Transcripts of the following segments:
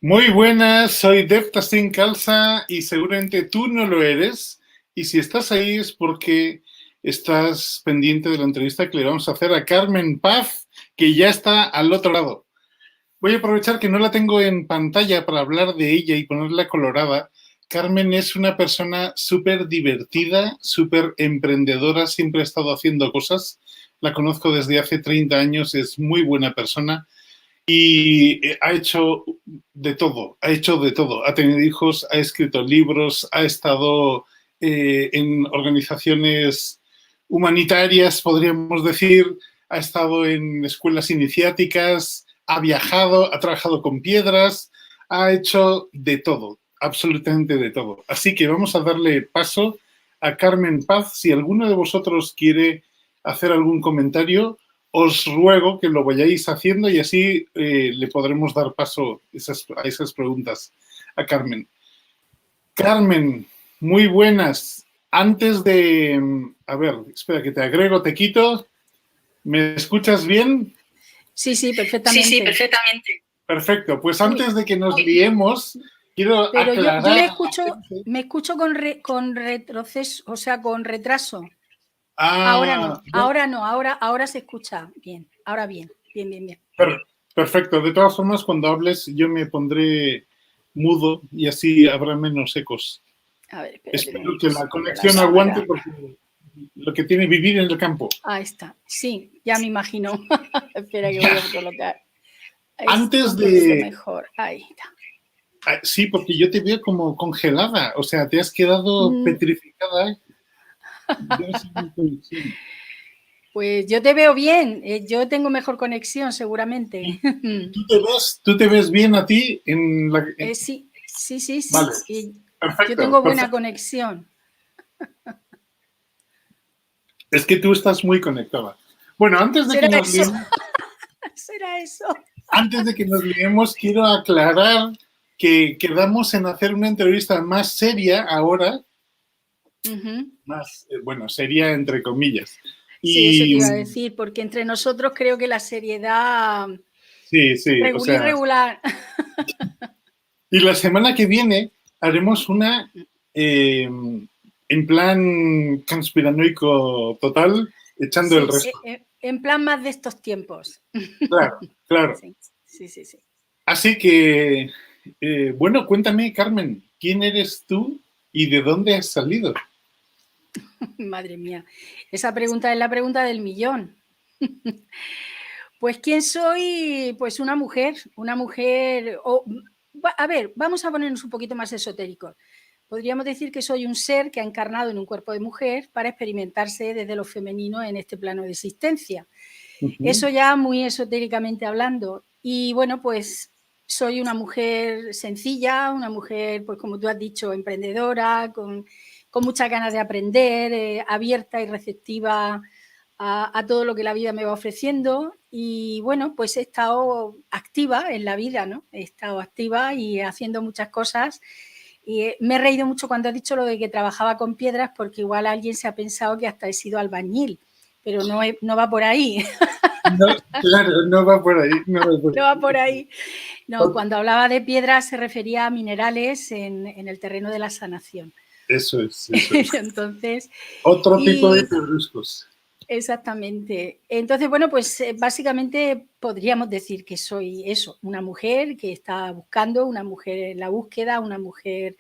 Muy buenas, soy Dev Tassin Calza y seguramente tú no lo eres. Y si estás ahí es porque estás pendiente de la entrevista que le vamos a hacer a Carmen Paz, que ya está al otro lado. Voy a aprovechar que no la tengo en pantalla para hablar de ella y ponerla colorada. Carmen es una persona súper divertida, súper emprendedora, siempre ha estado haciendo cosas. La conozco desde hace 30 años, es muy buena persona. Y ha hecho de todo, ha hecho de todo. Ha tenido hijos, ha escrito libros, ha estado en organizaciones humanitarias, podríamos decir, ha estado en escuelas iniciáticas, ha viajado, ha trabajado con piedras, ha hecho de todo, absolutamente de todo. Así que vamos a darle paso a Carmen Paz. Si alguno de vosotros quiere hacer algún comentario, os ruego que lo vayáis haciendo y así le podremos dar paso a esas preguntas a Carmen. Carmen, muy buenas. Antes de... A ver, espera que te agrego, te quito. ¿Me escuchas bien? Sí, perfectamente. Sí, perfectamente. Perfecto, pues antes de que nos liemos, quiero pero aclarar... yo le escucho, me escucho con retroceso, o sea, con retraso. Ahora no, ahora se escucha bien, ahora bien. Perfecto, de todas formas, cuando hables yo me pondré mudo y así habrá menos ecos. A ver, espero que la conexión aguante porque lo que tiene vivir en el campo. Ahí está, sí, ya me imagino. Espera que voy a colocar. Antes de... Mejor. Ahí está. Sí, porque yo te veo como congelada, o sea, te has quedado petrificada. Pues yo te veo bien, yo tengo mejor conexión seguramente. ¿Tú te ves bien a ti? Sí. Vale. Perfecto, yo tengo buena conexión. Es que tú estás muy conectada. Bueno, antes de que nos liemos... ¿Será eso? Antes de que nos liemos, quiero aclarar que quedamos en hacer una entrevista más seria ahora. Más, bueno, seria entre comillas. Sí, eso te iba a decir, porque entre nosotros creo que la seriedad... Sí, regular. Y la semana que viene haremos una en plan conspiranoico total, echando el resto. En plan más de estos tiempos. Claro. Sí. Así que, bueno, cuéntame, Carmen, ¿quién eres tú y de dónde has salido? Madre mía, esa pregunta es la pregunta del millón. Pues, ¿quién soy? Pues una mujer, a ver, vamos a ponernos un poquito más esotéricos. Podríamos decir que soy un ser que ha encarnado en un cuerpo de mujer para experimentarse desde lo femenino en este plano de existencia. Eso ya muy esotéricamente hablando. Y bueno, pues soy una mujer sencilla, una mujer, pues como tú has dicho, emprendedora, con muchas ganas de aprender, abierta y receptiva a todo lo que la vida me va ofreciendo. Y bueno, pues he estado activa en la vida, ¿no? He estado activa y haciendo muchas cosas. Y me he reído mucho cuando has dicho lo de que trabajaba con piedras, porque igual alguien se ha pensado que hasta he sido albañil, pero no va por ahí. No, claro, no va por ahí. No va por ahí. No, cuando hablaba de piedras se refería a minerales en el terreno de la sanación. Eso es. Entonces... Otro tipo de pedruscos. Exactamente. Entonces, bueno, pues básicamente podríamos decir que soy eso, una mujer que está buscando, una mujer en la búsqueda, una mujer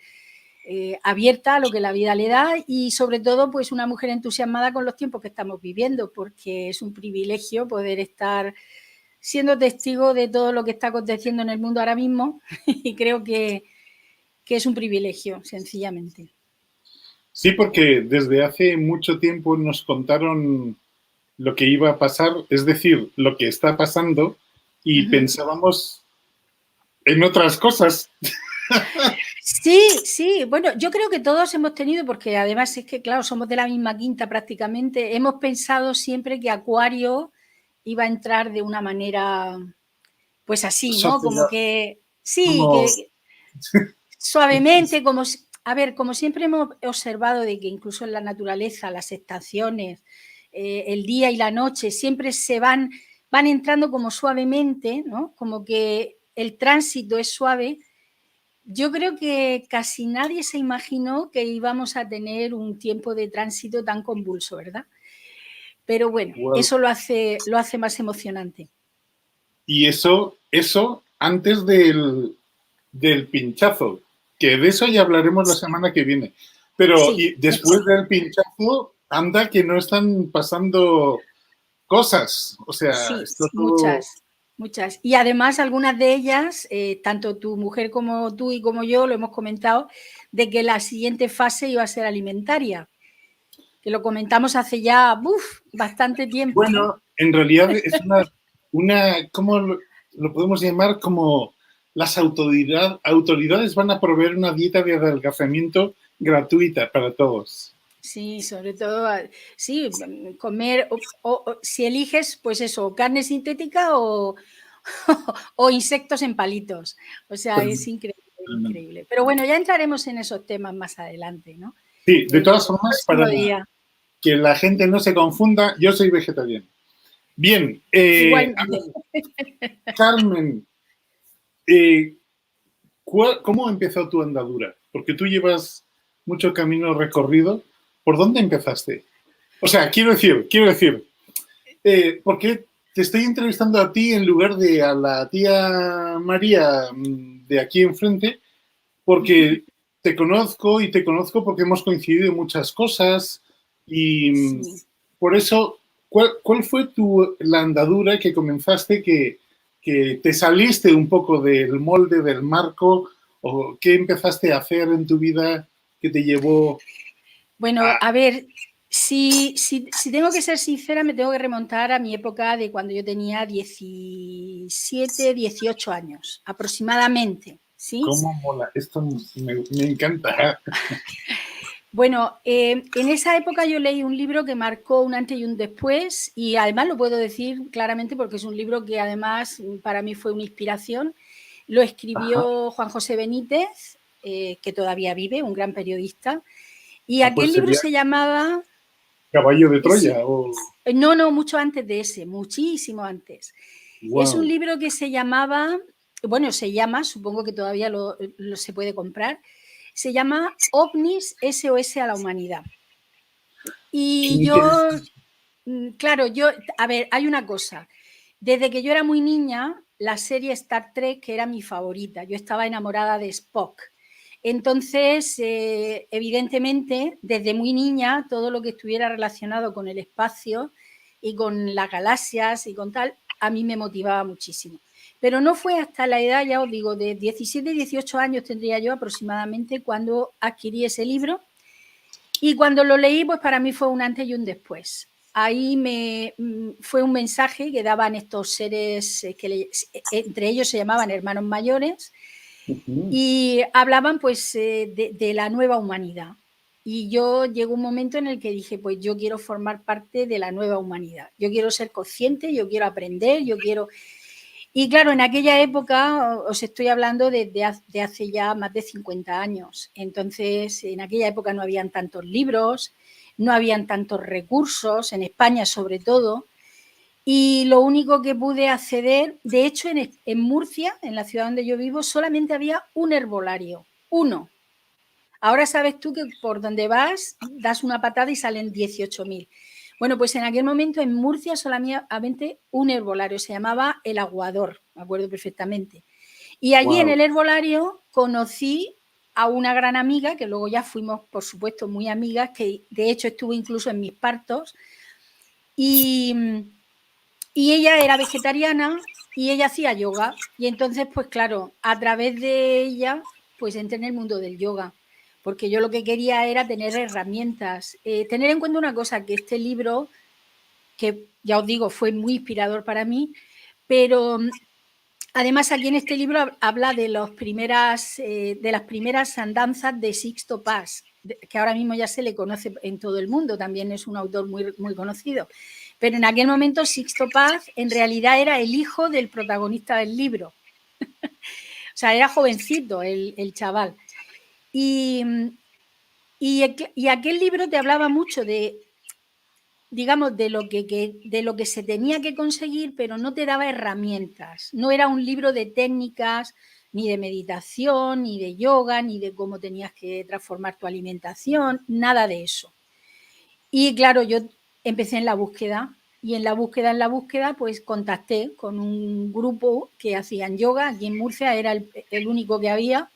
abierta a lo que la vida le da y sobre todo pues una mujer entusiasmada con los tiempos que estamos viviendo, porque es un privilegio poder estar siendo testigo de todo lo que está aconteciendo en el mundo ahora mismo y creo que es un privilegio, sencillamente. Sí, porque desde hace mucho tiempo nos contaron lo que iba a pasar, es decir, lo que está pasando, y pensábamos en otras cosas. Sí, bueno, yo creo que todos hemos tenido, porque además es que, claro, somos de la misma quinta prácticamente, hemos pensado siempre que Acuario iba a entrar de una manera, pues así, ¿no? Como que, sí, que suavemente, como siempre hemos observado de que incluso en la naturaleza, las estaciones, el día y la noche siempre se van entrando como suavemente, ¿no? Como que el tránsito es suave. Yo creo que casi nadie se imaginó que íbamos a tener un tiempo de tránsito tan convulso, ¿verdad? Pero bueno, Wow. eso lo hace más emocionante. Y eso antes del pinchazo, que de eso ya hablaremos la semana que viene. Pero Sí, y después del pinchazo, anda que no están pasando cosas. O sea, sí, esto todo... muchas. Y además algunas de ellas, tanto tu mujer como tú y como yo lo hemos comentado, de que la siguiente fase iba a ser alimentaria, que lo comentamos hace ya bastante tiempo, ¿no? Bueno, en realidad es ¿cómo lo podemos llamar? Como las autoridades van a proveer una dieta de adelgazamiento gratuita para todos. Sí, sobre todo, sí, comer, si eliges, pues eso, carne sintética o insectos en palitos. O sea, es increíble, increíble. Pero bueno, ya entraremos en esos temas más adelante, ¿no? Sí, de El todas formas, próximo para día. que la gente no se confunda, yo soy vegetariano. Bien, Igualmente. Carmen, ¿cómo empezó tu andadura? Porque tú llevas mucho camino recorrido. ¿Por dónde empezaste? O sea, quiero decir, ¿por qué te estoy entrevistando a ti en lugar de a la tía María de aquí enfrente? Porque te conozco porque hemos coincidido en muchas cosas y Sí. por eso, ¿cuál fue la andadura que comenzaste que te saliste un poco del molde, del marco, o qué empezaste a hacer en tu vida que te llevó Bueno, a... a ver, si tengo que ser sincera, me tengo que remontar a mi época de cuando yo tenía 17, 18 años, aproximadamente, ¿sí? ¿Cómo mola? Esto me encanta. Bueno, en esa época yo leí un libro que marcó un antes y un después y además lo puedo decir claramente porque es un libro que además para mí fue una inspiración. Lo Ajá. escribió Juan José Benítez, que todavía vive, un gran periodista, y Ah, pues aquel libro sería se llamaba... Caballo de Sí, Troya o... no, mucho antes de ese, muchísimo antes. Es un Wow. libro que se llamaba, bueno, se llama, supongo que todavía se puede comprar, se llama OVNIS SOS a la humanidad. Qué Y yo, interesante. claro, a ver, hay una cosa. Desde que yo era muy niña, la serie Star Trek, que era mi favorita, yo estaba enamorada de Spock. Entonces, evidentemente, desde muy niña, todo lo que estuviera relacionado con el espacio y con las galaxias y con tal, a mí me motivaba muchísimo. Pero no fue hasta la edad, ya os digo, de 17, 18 años tendría yo aproximadamente cuando adquirí ese libro. Y cuando lo leí, pues para mí fue un antes y un después. Ahí fue un mensaje que daban estos seres que entre ellos se llamaban hermanos mayores y hablaban pues de la nueva humanidad. Y yo llegó un momento en el que dije, pues yo quiero formar parte de la nueva humanidad. Yo quiero ser consciente, yo quiero aprender, yo quiero... Y claro, en aquella época, os estoy hablando de hace ya más de 50 años. Entonces, en aquella época no habían tantos libros, no habían tantos recursos, en España sobre todo. Y lo único que pude acceder, de hecho, en Murcia, en la ciudad donde yo vivo, solamente había un herbolario, uno. Ahora sabes tú que por donde vas, das una patada y salen 18.000. Bueno, pues en aquel momento en Murcia solamente un herbolario, se llamaba El Aguador, me acuerdo perfectamente. Y allí en Wow. el herbolario conocí a una gran amiga, que luego ya fuimos, por supuesto, muy amigas, que de hecho estuvo incluso en mis partos, y, y ella era vegetariana y ella hacía yoga. Y entonces, pues claro, a través de ella, pues entré en el mundo del yoga, porque yo lo que quería era tener herramientas. Tener en cuenta una cosa, que este libro, que ya os digo, fue muy inspirador para mí, pero además aquí en este libro habla de, de las primeras andanzas de Sixto Paz, que ahora mismo ya se le conoce en todo el mundo, también es un autor muy, muy conocido. Pero en aquel momento Sixto Paz en realidad era el hijo del protagonista del libro. O sea, era jovencito el chaval. Y, y aquel libro te hablaba mucho de, digamos, de lo que se tenía que conseguir, pero no te daba herramientas. No era un libro de técnicas, ni de meditación, ni de yoga, ni de cómo tenías que transformar tu alimentación, nada de eso. Y claro, yo empecé en la búsqueda y en la búsqueda, pues contacté con un grupo que hacían yoga aquí en Murcia, era el único que había.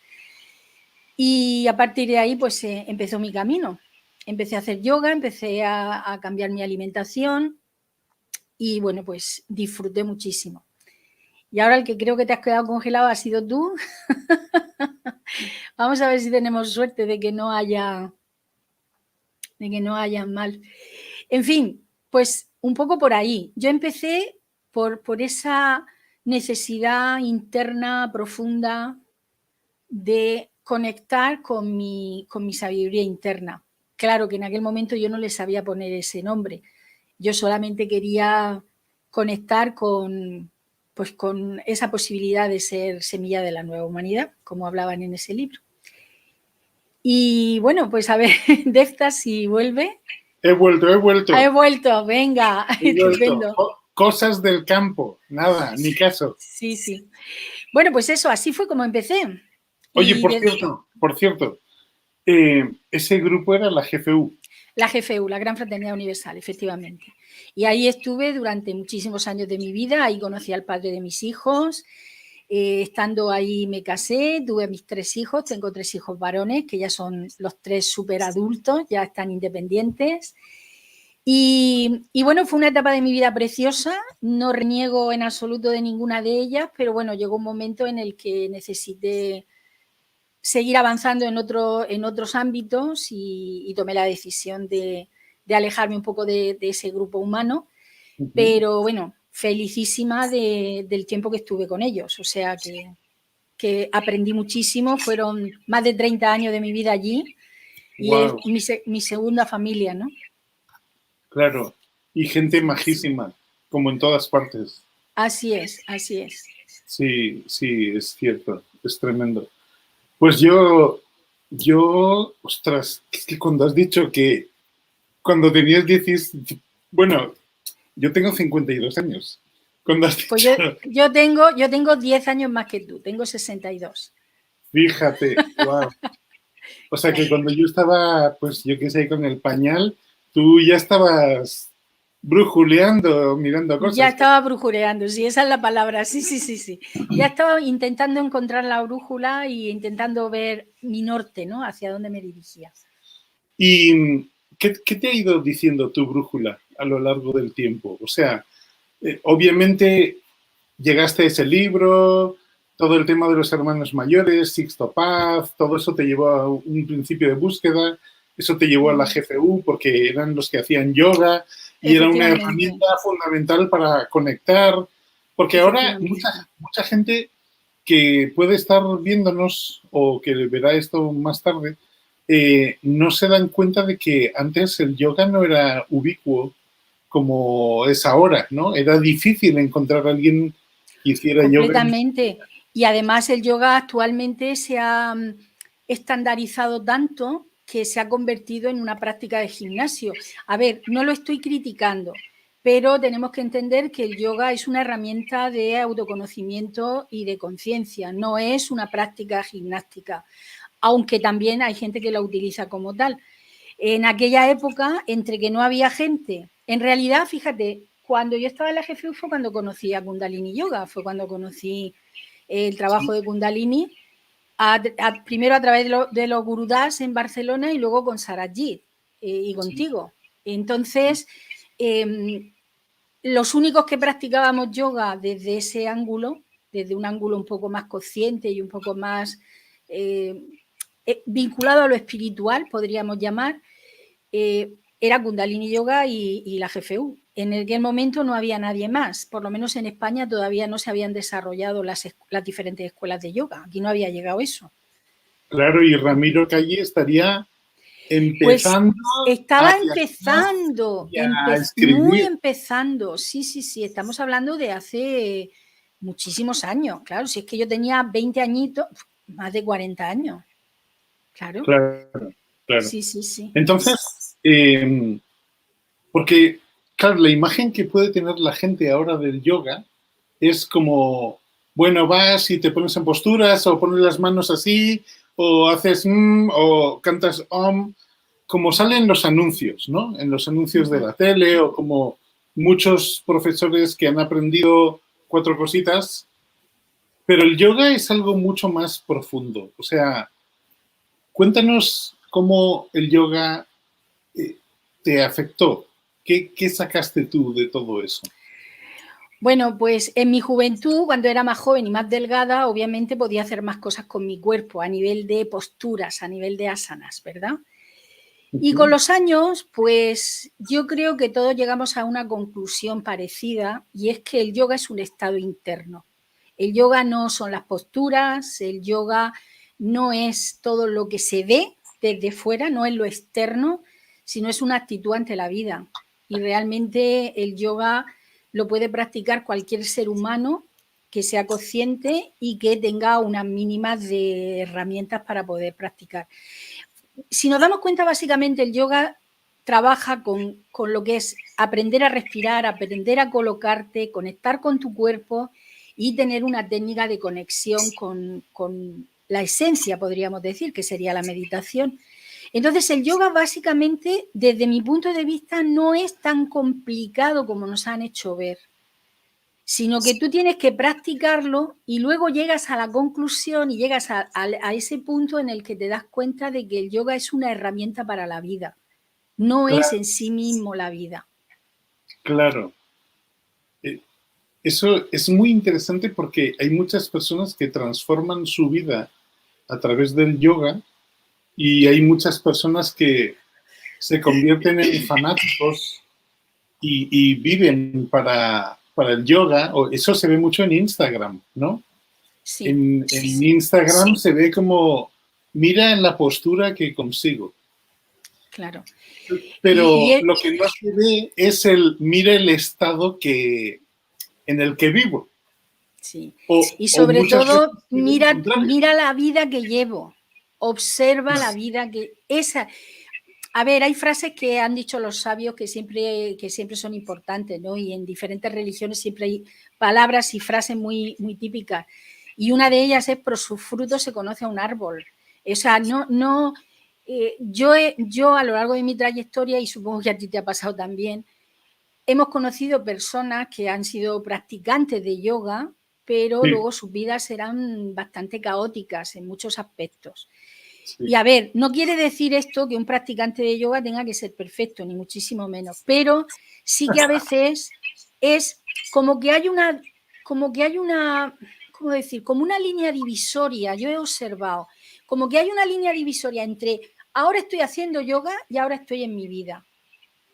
Y a partir de ahí, pues empezó mi camino. Empecé a hacer yoga, empecé a cambiar mi alimentación y bueno, pues disfruté muchísimo. Y ahora el que creo que te has quedado congelado ha sido tú. Vamos a ver si tenemos suerte de que no haya mal. En fin, pues un poco por ahí. Yo empecé por esa necesidad interna profunda de conectar con mi sabiduría interna. Claro que en aquel momento yo no le sabía poner ese nombre. Yo solamente quería conectar con esa posibilidad de ser semilla de la nueva humanidad, como hablaban en ese libro. Y bueno, pues a ver, Defta, si vuelve. He vuelto. He vuelto, venga, estupendo. Cosas del campo, nada, ni caso. Sí. Bueno, pues eso, así fue como empecé. Oye, por cierto, ese grupo era la GFU. La GFU, la Gran Fraternidad Universal, efectivamente. Y ahí estuve durante muchísimos años de mi vida, ahí conocí al padre de mis hijos, estando ahí me casé, tuve mis 3 hijos, tengo 3 hijos varones, que ya son los 3 súper adultos, ya están independientes. Y bueno, fue una etapa de mi vida preciosa, no reniego en absoluto de ninguna de ellas, pero bueno, llegó un momento en el que necesité seguir avanzando en otros ámbitos y tomé la decisión de alejarme un poco de ese grupo humano, pero bueno, felicísima del tiempo que estuve con ellos, o sea que aprendí muchísimo, fueron más de 30 años de mi vida allí y wow. Es mi segunda familia, ¿no? Claro, y gente majísima, como en todas partes. Así es. Sí, es cierto, es tremendo. Pues yo, ostras, es que cuando has dicho que cuando tenías 10, bueno, yo tengo 52 años. Cuando has dicho... Pues yo tengo 10 años más que tú, tengo 62. Fíjate, wow. O sea que cuando yo estaba, pues yo qué sé, con el pañal, tú ya estabas brujuleando, mirando cosas. Ya estaba brujuleando, sí, esa es la palabra, sí. Ya estaba intentando encontrar la brújula y intentando ver mi norte, ¿no? Hacia dónde me dirigía. ¿Y qué te ha ido diciendo tu brújula a lo largo del tiempo? O sea, obviamente llegaste a ese libro, todo el tema de los hermanos mayores, Sixto Paz, todo eso te llevó a un principio de búsqueda, eso te llevó a la GFU porque eran los que hacían yoga y era una herramienta fundamental para conectar, porque ahora mucha gente que puede estar viéndonos o que verá esto más tarde, no se dan cuenta de que antes el yoga no era ubicuo como es ahora, ¿no? Era difícil encontrar a alguien que hiciera yoga. Completamente. Y además el yoga actualmente se ha estandarizado tanto que se ha convertido en una práctica de gimnasio. A ver, no lo estoy criticando, pero tenemos que entender que el yoga es una herramienta de autoconocimiento y de conciencia, no es una práctica gimnástica, aunque también hay gente que la utiliza como tal. En aquella época, entre que no había gente, en realidad, fíjate, cuando yo estaba en la GFU fue cuando conocí a Kundalini Yoga, fue cuando conocí el trabajo de Kundalini, primero a través de los Gurudas en Barcelona y luego con Sarajit y contigo. Entonces, los únicos que practicábamos yoga desde ese ángulo, desde un ángulo un poco más consciente y un poco más vinculado a lo espiritual, podríamos llamar, era Kundalini Yoga y la GFU. En aquel momento no había nadie más, por lo menos en España todavía no se habían desarrollado las diferentes escuelas de yoga, aquí no había llegado eso. Claro, y Ramiro Calle estaría empezando. Pues estaba empezando, muy empezando, sí, estamos hablando de hace muchísimos años, claro, si es que yo tenía 20 añitos, más de 40 años, claro. Sí. Entonces, porque, claro, la imagen que puede tener la gente ahora del yoga es como bueno, vas y te pones en posturas o pones las manos así o haces o cantas como salen los anuncios, ¿no? En los anuncios de la tele o como muchos profesores que han aprendido 4 cositas, pero el yoga es algo mucho más profundo. O sea, cuéntanos cómo el yoga te afectó. ¿Qué sacaste tú de todo eso? Bueno, pues en mi juventud, cuando era más joven y más delgada, obviamente podía hacer más cosas con mi cuerpo a nivel de posturas, a nivel de asanas, ¿verdad? Y con los años, pues yo creo que todos llegamos a una conclusión parecida y es que el yoga es un estado interno. El yoga no son las posturas, el yoga no es todo lo que se ve desde fuera, no es lo externo, sino es una actitud ante la vida. Y realmente el yoga lo puede practicar cualquier ser humano que sea consciente y que tenga unas mínimas de herramientas para poder practicar. Si nos damos cuenta, básicamente el yoga trabaja con lo que es aprender a respirar, aprender a colocarte, conectar con tu cuerpo y tener una técnica de conexión con la esencia, podríamos decir, que sería la meditación. Entonces, el yoga básicamente, desde mi punto de vista, no es tan complicado como nos han hecho ver, sino que tú tienes que practicarlo y luego llegas a la conclusión y llegas a ese punto en el que te das cuenta de que el yoga es una herramienta para la vida, no Claro. es en sí mismo la vida. Claro. Eso es muy interesante porque hay muchas personas que transforman su vida a través del yoga y hay muchas personas que se convierten en fanáticos y viven para el yoga. Eso se ve mucho en Instagram, ¿no? Sí. En Instagram se ve como, mira en la postura que consigo. Claro. Pero lo que no se ve es mira el estado en el que vivo. Sí. Y sobre todo, mira la vida que llevo. Observa la vida que... A ver, hay frases que han dicho los sabios que siempre son importantes, ¿no? Y en diferentes religiones siempre hay palabras y frases muy, muy típicas. Y una de ellas es, por sus frutos se conoce a un árbol. O sea, yo a lo largo de mi trayectoria, y supongo que a ti te ha pasado también, hemos conocido personas que han sido practicantes de yoga, pero luego sus vidas eran bastante caóticas en muchos aspectos. Sí. Y a ver, no quiere decir esto que un practicante de yoga tenga que ser perfecto, ni muchísimo menos, pero sí que a veces es como que hay una, ¿cómo decir? Como una línea divisoria, yo he observado, como que hay una línea divisoria entre ahora estoy haciendo yoga y ahora estoy en mi vida.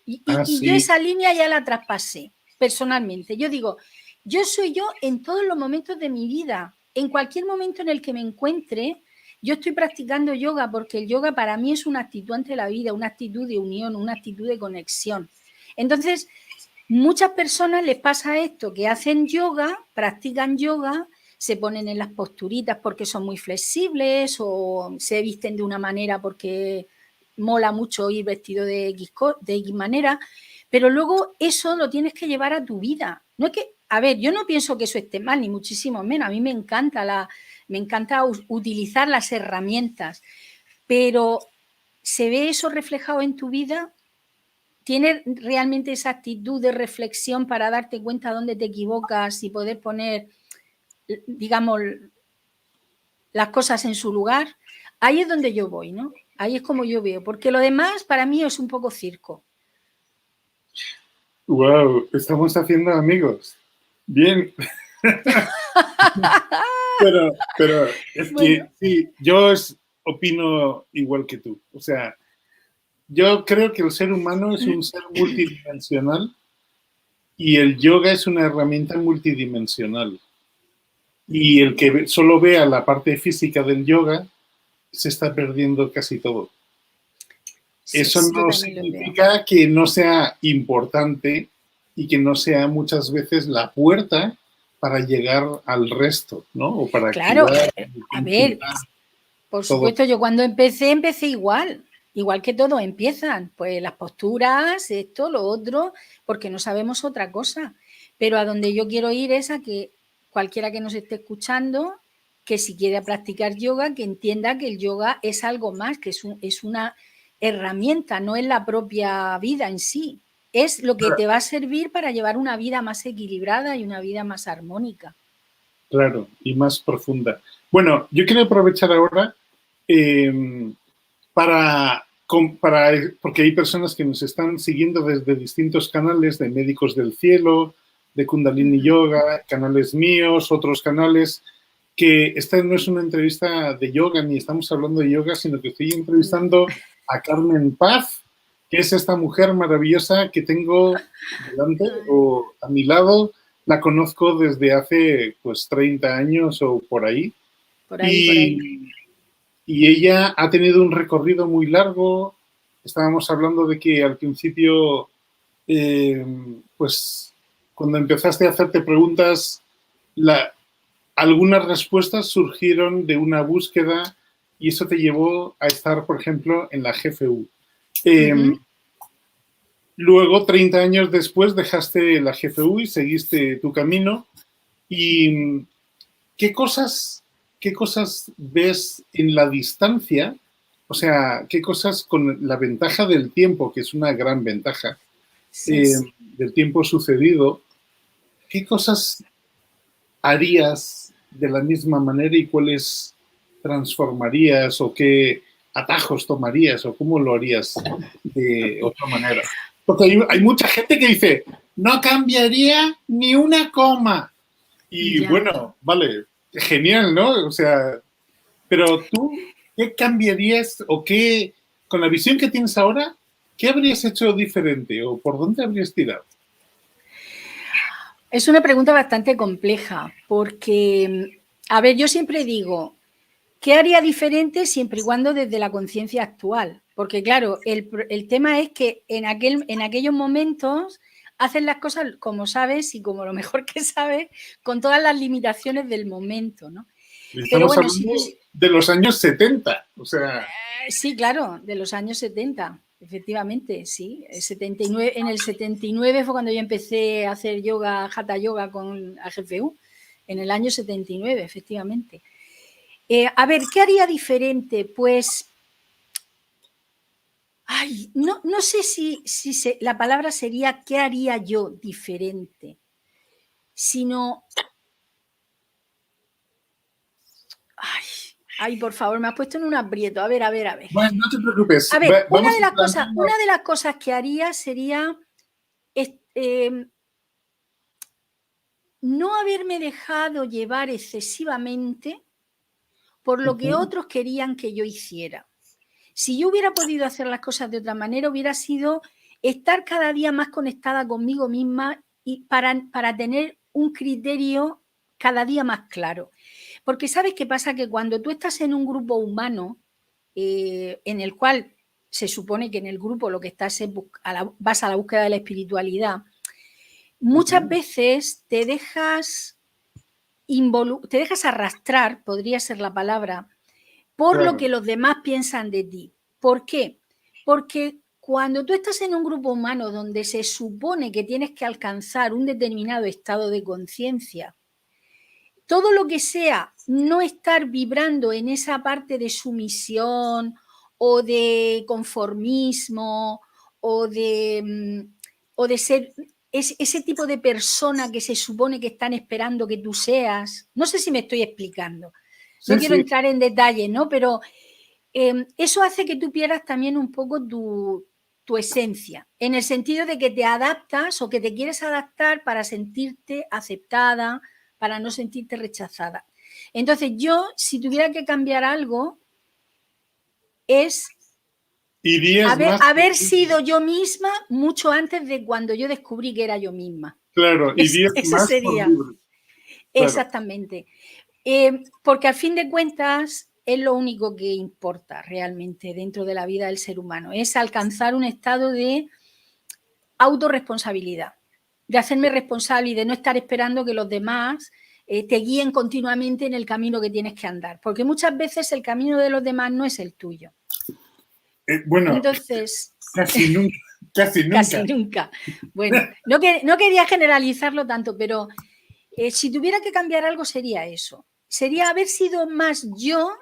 Y yo esa línea ya la traspasé personalmente. Yo digo, yo soy yo en todos los momentos de mi vida. En cualquier momento en el que me encuentre, yo estoy practicando yoga porque el yoga para mí es una actitud ante la vida, una actitud de unión, una actitud de conexión. Entonces, muchas personas les pasa esto, que hacen yoga, practican yoga, se ponen en las posturitas porque son muy flexibles o se visten de una manera porque mola mucho ir vestido de X manera, pero luego eso lo tienes que llevar a tu vida. No es que, a ver, yo no pienso que eso esté mal, ni muchísimo menos. A mí me encanta utilizar las herramientas, pero ¿se ve eso reflejado en tu vida? ¿Tienes realmente esa actitud de reflexión para darte cuenta dónde te equivocas y poder poner, digamos, las cosas en su lugar? Ahí es donde yo voy, ¿no? Ahí es como yo veo, porque lo demás para mí es un poco circo. Wow, estamos haciendo amigos. Bien. pero es que sí, yo opino igual que tú. O sea, yo creo que el ser humano es un ser multidimensional y el yoga es una herramienta multidimensional. Y el que solo vea la parte física del yoga se está perdiendo casi todo. Sí, eso no significa que no sea importante y que no sea muchas veces la puerta para llegar al resto, ¿no? O para claro, a ver, por supuesto, yo cuando empecé igual que todos empiezan, pues las posturas, esto, lo otro, porque no sabemos otra cosa. Pero a donde yo quiero ir es a que cualquiera que nos esté escuchando, que si quiere practicar yoga, que entienda que el yoga es algo más, que es una herramienta, no es la propia vida en sí. Es lo que te va a servir para llevar una vida más equilibrada y una vida más armónica. Claro, y más profunda. Bueno, yo quiero aprovechar ahora porque hay personas que nos están siguiendo desde distintos canales de Médicos del Cielo, de Kundalini Yoga, canales míos, otros canales, que esta no es una entrevista de yoga, ni estamos hablando de yoga, sino que estoy entrevistando a Carmen Paz, que es esta mujer maravillosa que tengo delante o a mi lado. La conozco desde hace pues 30 años o por ahí. Por ahí. Y ella ha tenido un recorrido muy largo. Estábamos hablando de que al principio, pues cuando empezaste a hacerte preguntas, algunas respuestas surgieron de una búsqueda y eso te llevó a estar, por ejemplo, en la GFU. Luego, 30 años después, dejaste la GFU y seguiste tu camino. ¿Y qué cosas ves en la distancia? O sea, ¿qué cosas con la ventaja del tiempo, que es una gran ventaja, del tiempo sucedido? ¿Qué cosas harías de la misma manera y cuáles transformarías o qué atajos tomarías o cómo lo harías de otra manera? Porque hay mucha gente que dice, no cambiaría ni una coma. Y ya. Bueno, vale, genial, ¿no? O sea, pero tú, ¿qué cambiarías o qué, con la visión que tienes ahora, qué habrías hecho diferente o por dónde habrías tirado? Es una pregunta bastante compleja porque, a ver, yo siempre digo, ¿qué haría diferente siempre y cuando desde la conciencia actual? Porque, claro, el tema es que en aquellos momentos haces las cosas como sabes y como lo mejor que sabes, con todas las limitaciones del momento, ¿no? Pero bueno, de los años 70, o sea... Sí, claro, de los años 70, efectivamente, sí. En el 79 fue cuando yo empecé a hacer yoga, Hatha Yoga con AGFU, en el año 79, efectivamente. A ver, ¿qué haría diferente? Pues, no sé si la palabra sería ¿qué haría yo diferente? Sino, ay, por favor, me has puesto en un aprieto. A ver. Bueno, no te preocupes. A ver, una de las cosas que haría sería no haberme dejado llevar excesivamente por lo que otros querían que yo hiciera. Si yo hubiera podido hacer las cosas de otra manera, hubiera sido estar cada día más conectada conmigo misma y para tener un criterio cada día más claro. Porque ¿sabes qué pasa? Que cuando tú estás en un grupo humano, en el cual se supone que en el grupo lo que estás es vas a la búsqueda de la espiritualidad, muchas veces te dejas arrastrar, podría ser la palabra, por lo que los demás piensan de ti. ¿Por qué? Porque cuando tú estás en un grupo humano donde se supone que tienes que alcanzar un determinado estado de conciencia, todo lo que sea no estar vibrando en esa parte de sumisión o de conformismo o de ser ese tipo de persona que se supone que están esperando que tú seas. No sé si me estoy explicando. No quiero entrar en detalle, ¿no? Pero eso hace que tú pierdas también un poco tu esencia, en el sentido de que te adaptas o que te quieres adaptar para sentirte aceptada, para no sentirte rechazada. Entonces yo, si tuviera que cambiar algo, es haber sido yo misma mucho antes de cuando yo descubrí que era yo misma. Claro, irías eso más sería. por libre. Claro. Exactamente. Porque al fin de cuentas es lo único que importa realmente dentro de la vida del ser humano, es alcanzar un estado de autorresponsabilidad, de hacerme responsable y de no estar esperando que los demás te guíen continuamente en el camino que tienes que andar, porque muchas veces el camino de los demás no es el tuyo. Bueno, entonces casi nunca. Casi nunca. Bueno, no quería generalizarlo tanto, pero Si tuviera que cambiar algo sería eso. Sería haber sido más yo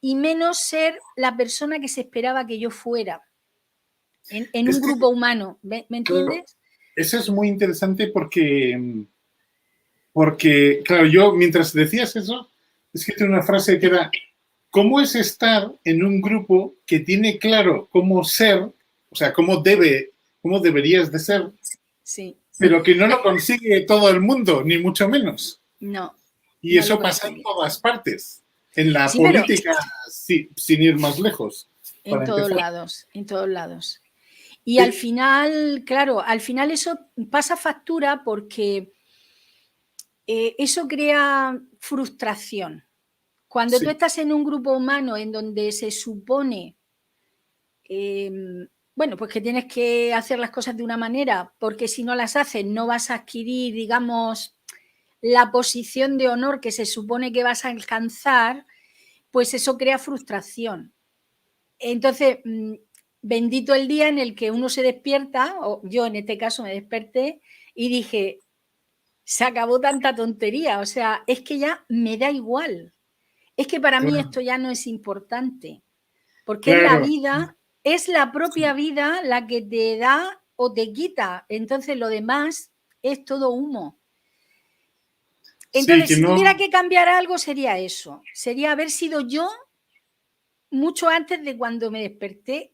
y menos ser la persona que se esperaba que yo fuera en un grupo humano. ¿Me entiendes? Claro, eso es muy interesante porque, claro, yo mientras decías eso, escribí una frase que era, ¿cómo es estar en un grupo que tiene claro cómo ser, o sea, cómo deberías de ser, sí, pero que no lo consigue todo el mundo, ni mucho menos? No. Y eso pasa en todas partes. En la sí, política, sí, sin ir más lejos. En todos lados, en todos lados. Y al final, claro, al final eso pasa factura porque eso crea frustración. Cuando tú estás en un grupo humano en donde se supone, bueno, pues que tienes que hacer las cosas de una manera, porque si no las haces no vas a adquirir, digamos, la posición de honor que se supone que vas a alcanzar, pues eso crea frustración. Entonces, bendito el día en el que uno se despierta, o yo en este caso me desperté y dije, se acabó tanta tontería, o sea, es que ya me da igual. Es que para mí esto ya no es importante, porque es la vida, es la propia vida la que te da o te quita. Entonces lo demás es todo humo. Entonces, si tuviera que cambiar algo sería eso, sería haber sido yo mucho antes de cuando me desperté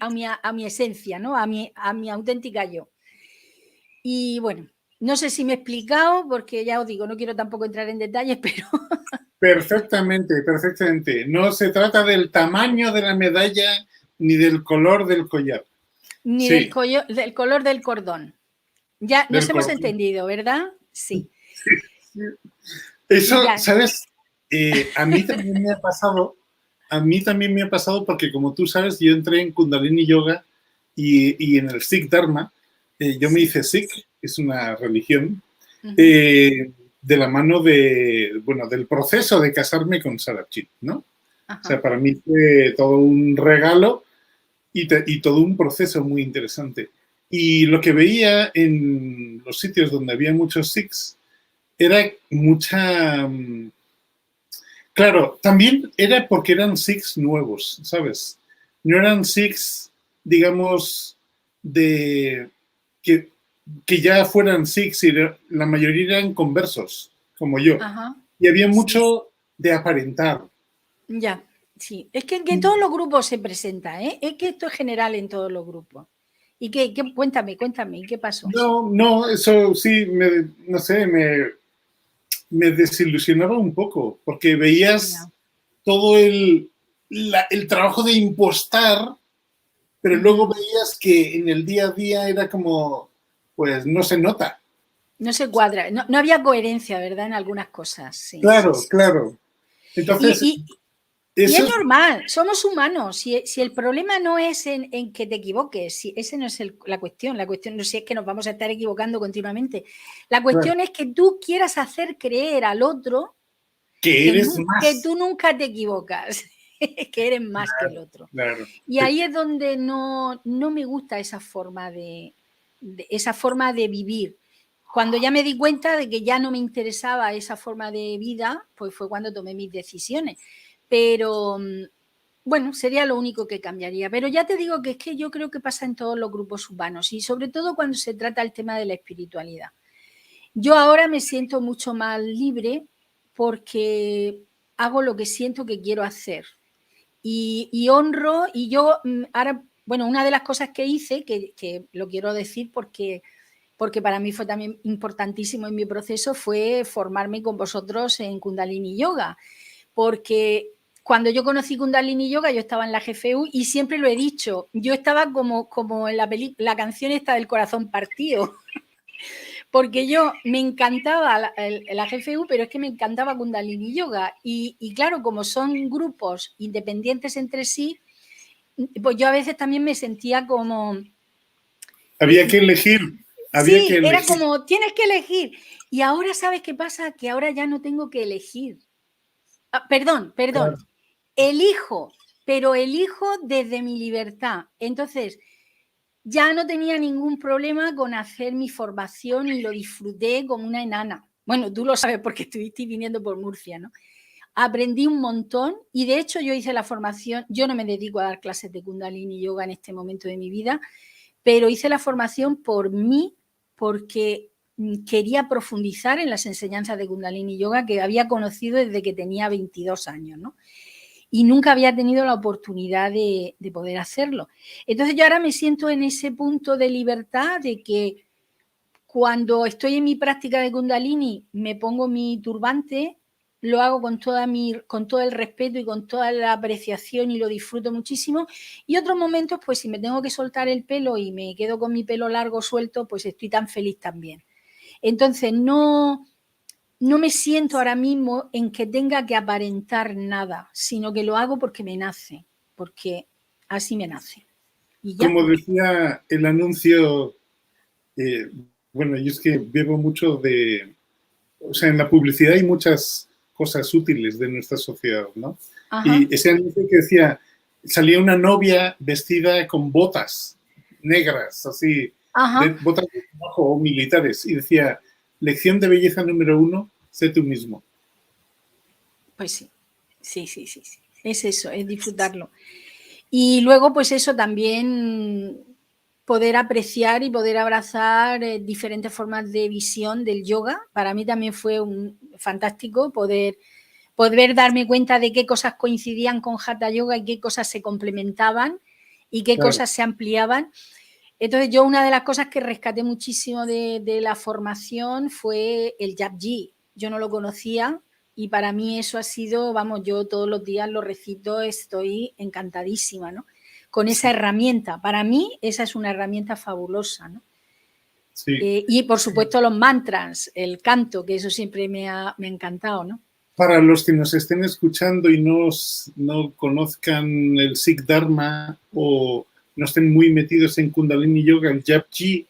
a mi esencia, ¿no? A mi auténtica yo. Y bueno, no sé si me he explicado, porque ya os digo, no quiero tampoco entrar en detalles, pero... Perfectamente, perfectamente. No se trata del tamaño de la medalla ni del color del collar. Ni del color del cordón. Ya nos hemos entendido, ¿verdad? Sí. Eso, ¿sabes? A mí también me ha pasado. A mí también me ha pasado porque, como tú sabes, yo entré en Kundalini Yoga y en el Sikh Dharma. Yo me hice Sikh, que es una religión, de la mano del proceso de casarme con Sarabjit, ¿no? Ajá. O sea, para mí fue todo un regalo y todo un proceso muy interesante. Y lo que veía en los sitios donde había muchos Sikhs era mucha... Claro, también era porque eran Sikhs nuevos, ¿sabes? No eran Sikhs, digamos, que ya fueran Sikhs y la mayoría eran conversos, como yo. Ajá. Y había mucho de aparentar. Ya, sí. Es que en todos los grupos se presenta, ¿eh? Es que esto es general en todos los grupos. ¿Y qué? Cuéntame, ¿qué pasó? No, eso sí, no sé, me desilusionaba un poco, porque veías todo el trabajo de impostar, pero luego veías que en el día a día era como, pues no se nota. No se cuadra, no había coherencia, ¿verdad? En algunas cosas, sí. Claro, sí. Claro. Entonces... Y es normal, somos humanos. Si el problema no es en que te equivoques, si esa no es la cuestión no es que nos vamos a estar equivocando continuamente. La cuestión es que tú quieras hacer creer al otro que eres más. Que tú nunca te equivocas, que eres más que el otro. Claro. Y ahí es donde no me gusta esa forma esa forma de vivir. Cuando ya me di cuenta de que ya no me interesaba esa forma de vida, pues fue cuando tomé mis decisiones. Pero bueno, sería lo único que cambiaría. Pero ya te digo que es que yo creo que pasa en todos los grupos humanos y sobre todo cuando se trata el tema de la espiritualidad. Yo ahora me siento mucho más libre porque hago lo que siento que quiero hacer y honro y yo ahora, bueno, una de las cosas que hice, que lo quiero decir porque para mí fue también importantísimo en mi proceso, fue formarme con vosotros en Kundalini Yoga, porque cuando yo conocí Kundalini Yoga yo estaba en la GFU y siempre lo he dicho, yo estaba como en la canción esta del corazón partido, porque yo me encantaba la GFU, pero es que me encantaba Kundalini Yoga y claro, como son grupos independientes entre sí, pues yo a veces también me sentía como... Había que elegir. Era como, tienes que elegir. Y ahora, ¿sabes qué pasa? Que ahora ya no tengo que elegir. Perdón. Claro. Elijo, pero elijo desde mi libertad. Entonces, ya no tenía ningún problema con hacer mi formación y lo disfruté como una enana. Bueno, tú lo sabes porque estuviste viniendo por Murcia, ¿no? Aprendí un montón y de hecho yo hice la formación, yo no me dedico a dar clases de Kundalini Yoga en este momento de mi vida, pero hice la formación por mí, porque quería profundizar en las enseñanzas de Kundalini Yoga que había conocido desde que tenía 22 años, ¿no? Y nunca había tenido la oportunidad de poder hacerlo. Entonces yo ahora me siento en ese punto de libertad de que cuando estoy en mi práctica de Kundalini me pongo mi turbante, lo hago con todo el respeto y con toda la apreciación y lo disfruto muchísimo. Y otros momentos, pues si me tengo que soltar el pelo y me quedo con mi pelo largo suelto, pues estoy tan feliz también. Entonces no me siento ahora mismo en que tenga que aparentar nada, sino que lo hago porque me nace, porque así me nace. ¿Y ya? Como decía el anuncio, bueno, yo es que bebo mucho de... O sea, en la publicidad hay muchas cosas útiles de nuestra sociedad, ¿no? Ajá. Y ese anuncio que decía, salía una novia vestida con botas negras, así, de botas de trabajo o militares, y decía, lección de belleza número 1, sé tú mismo. Pues sí. Es eso, es disfrutarlo. Y luego, pues eso también, poder apreciar y poder abrazar diferentes formas de visión del yoga. Para mí también fue fantástico poder darme cuenta de qué cosas coincidían con Hatha Yoga y qué cosas se complementaban y qué cosas se ampliaban. Entonces yo una de las cosas que rescaté muchísimo de la formación fue el Japji. Yo no lo conocía y para mí eso ha sido, vamos, yo todos los días lo recito, estoy encantadísima, ¿no? Con esa herramienta. Para mí esa es una herramienta fabulosa, ¿no? Sí. Y por supuesto los mantras, el canto, que eso siempre me ha encantado, ¿no? Para los que nos estén escuchando y no conozcan el Sikh Dharma o no estén muy metidos en Kundalini Yoga, el Japji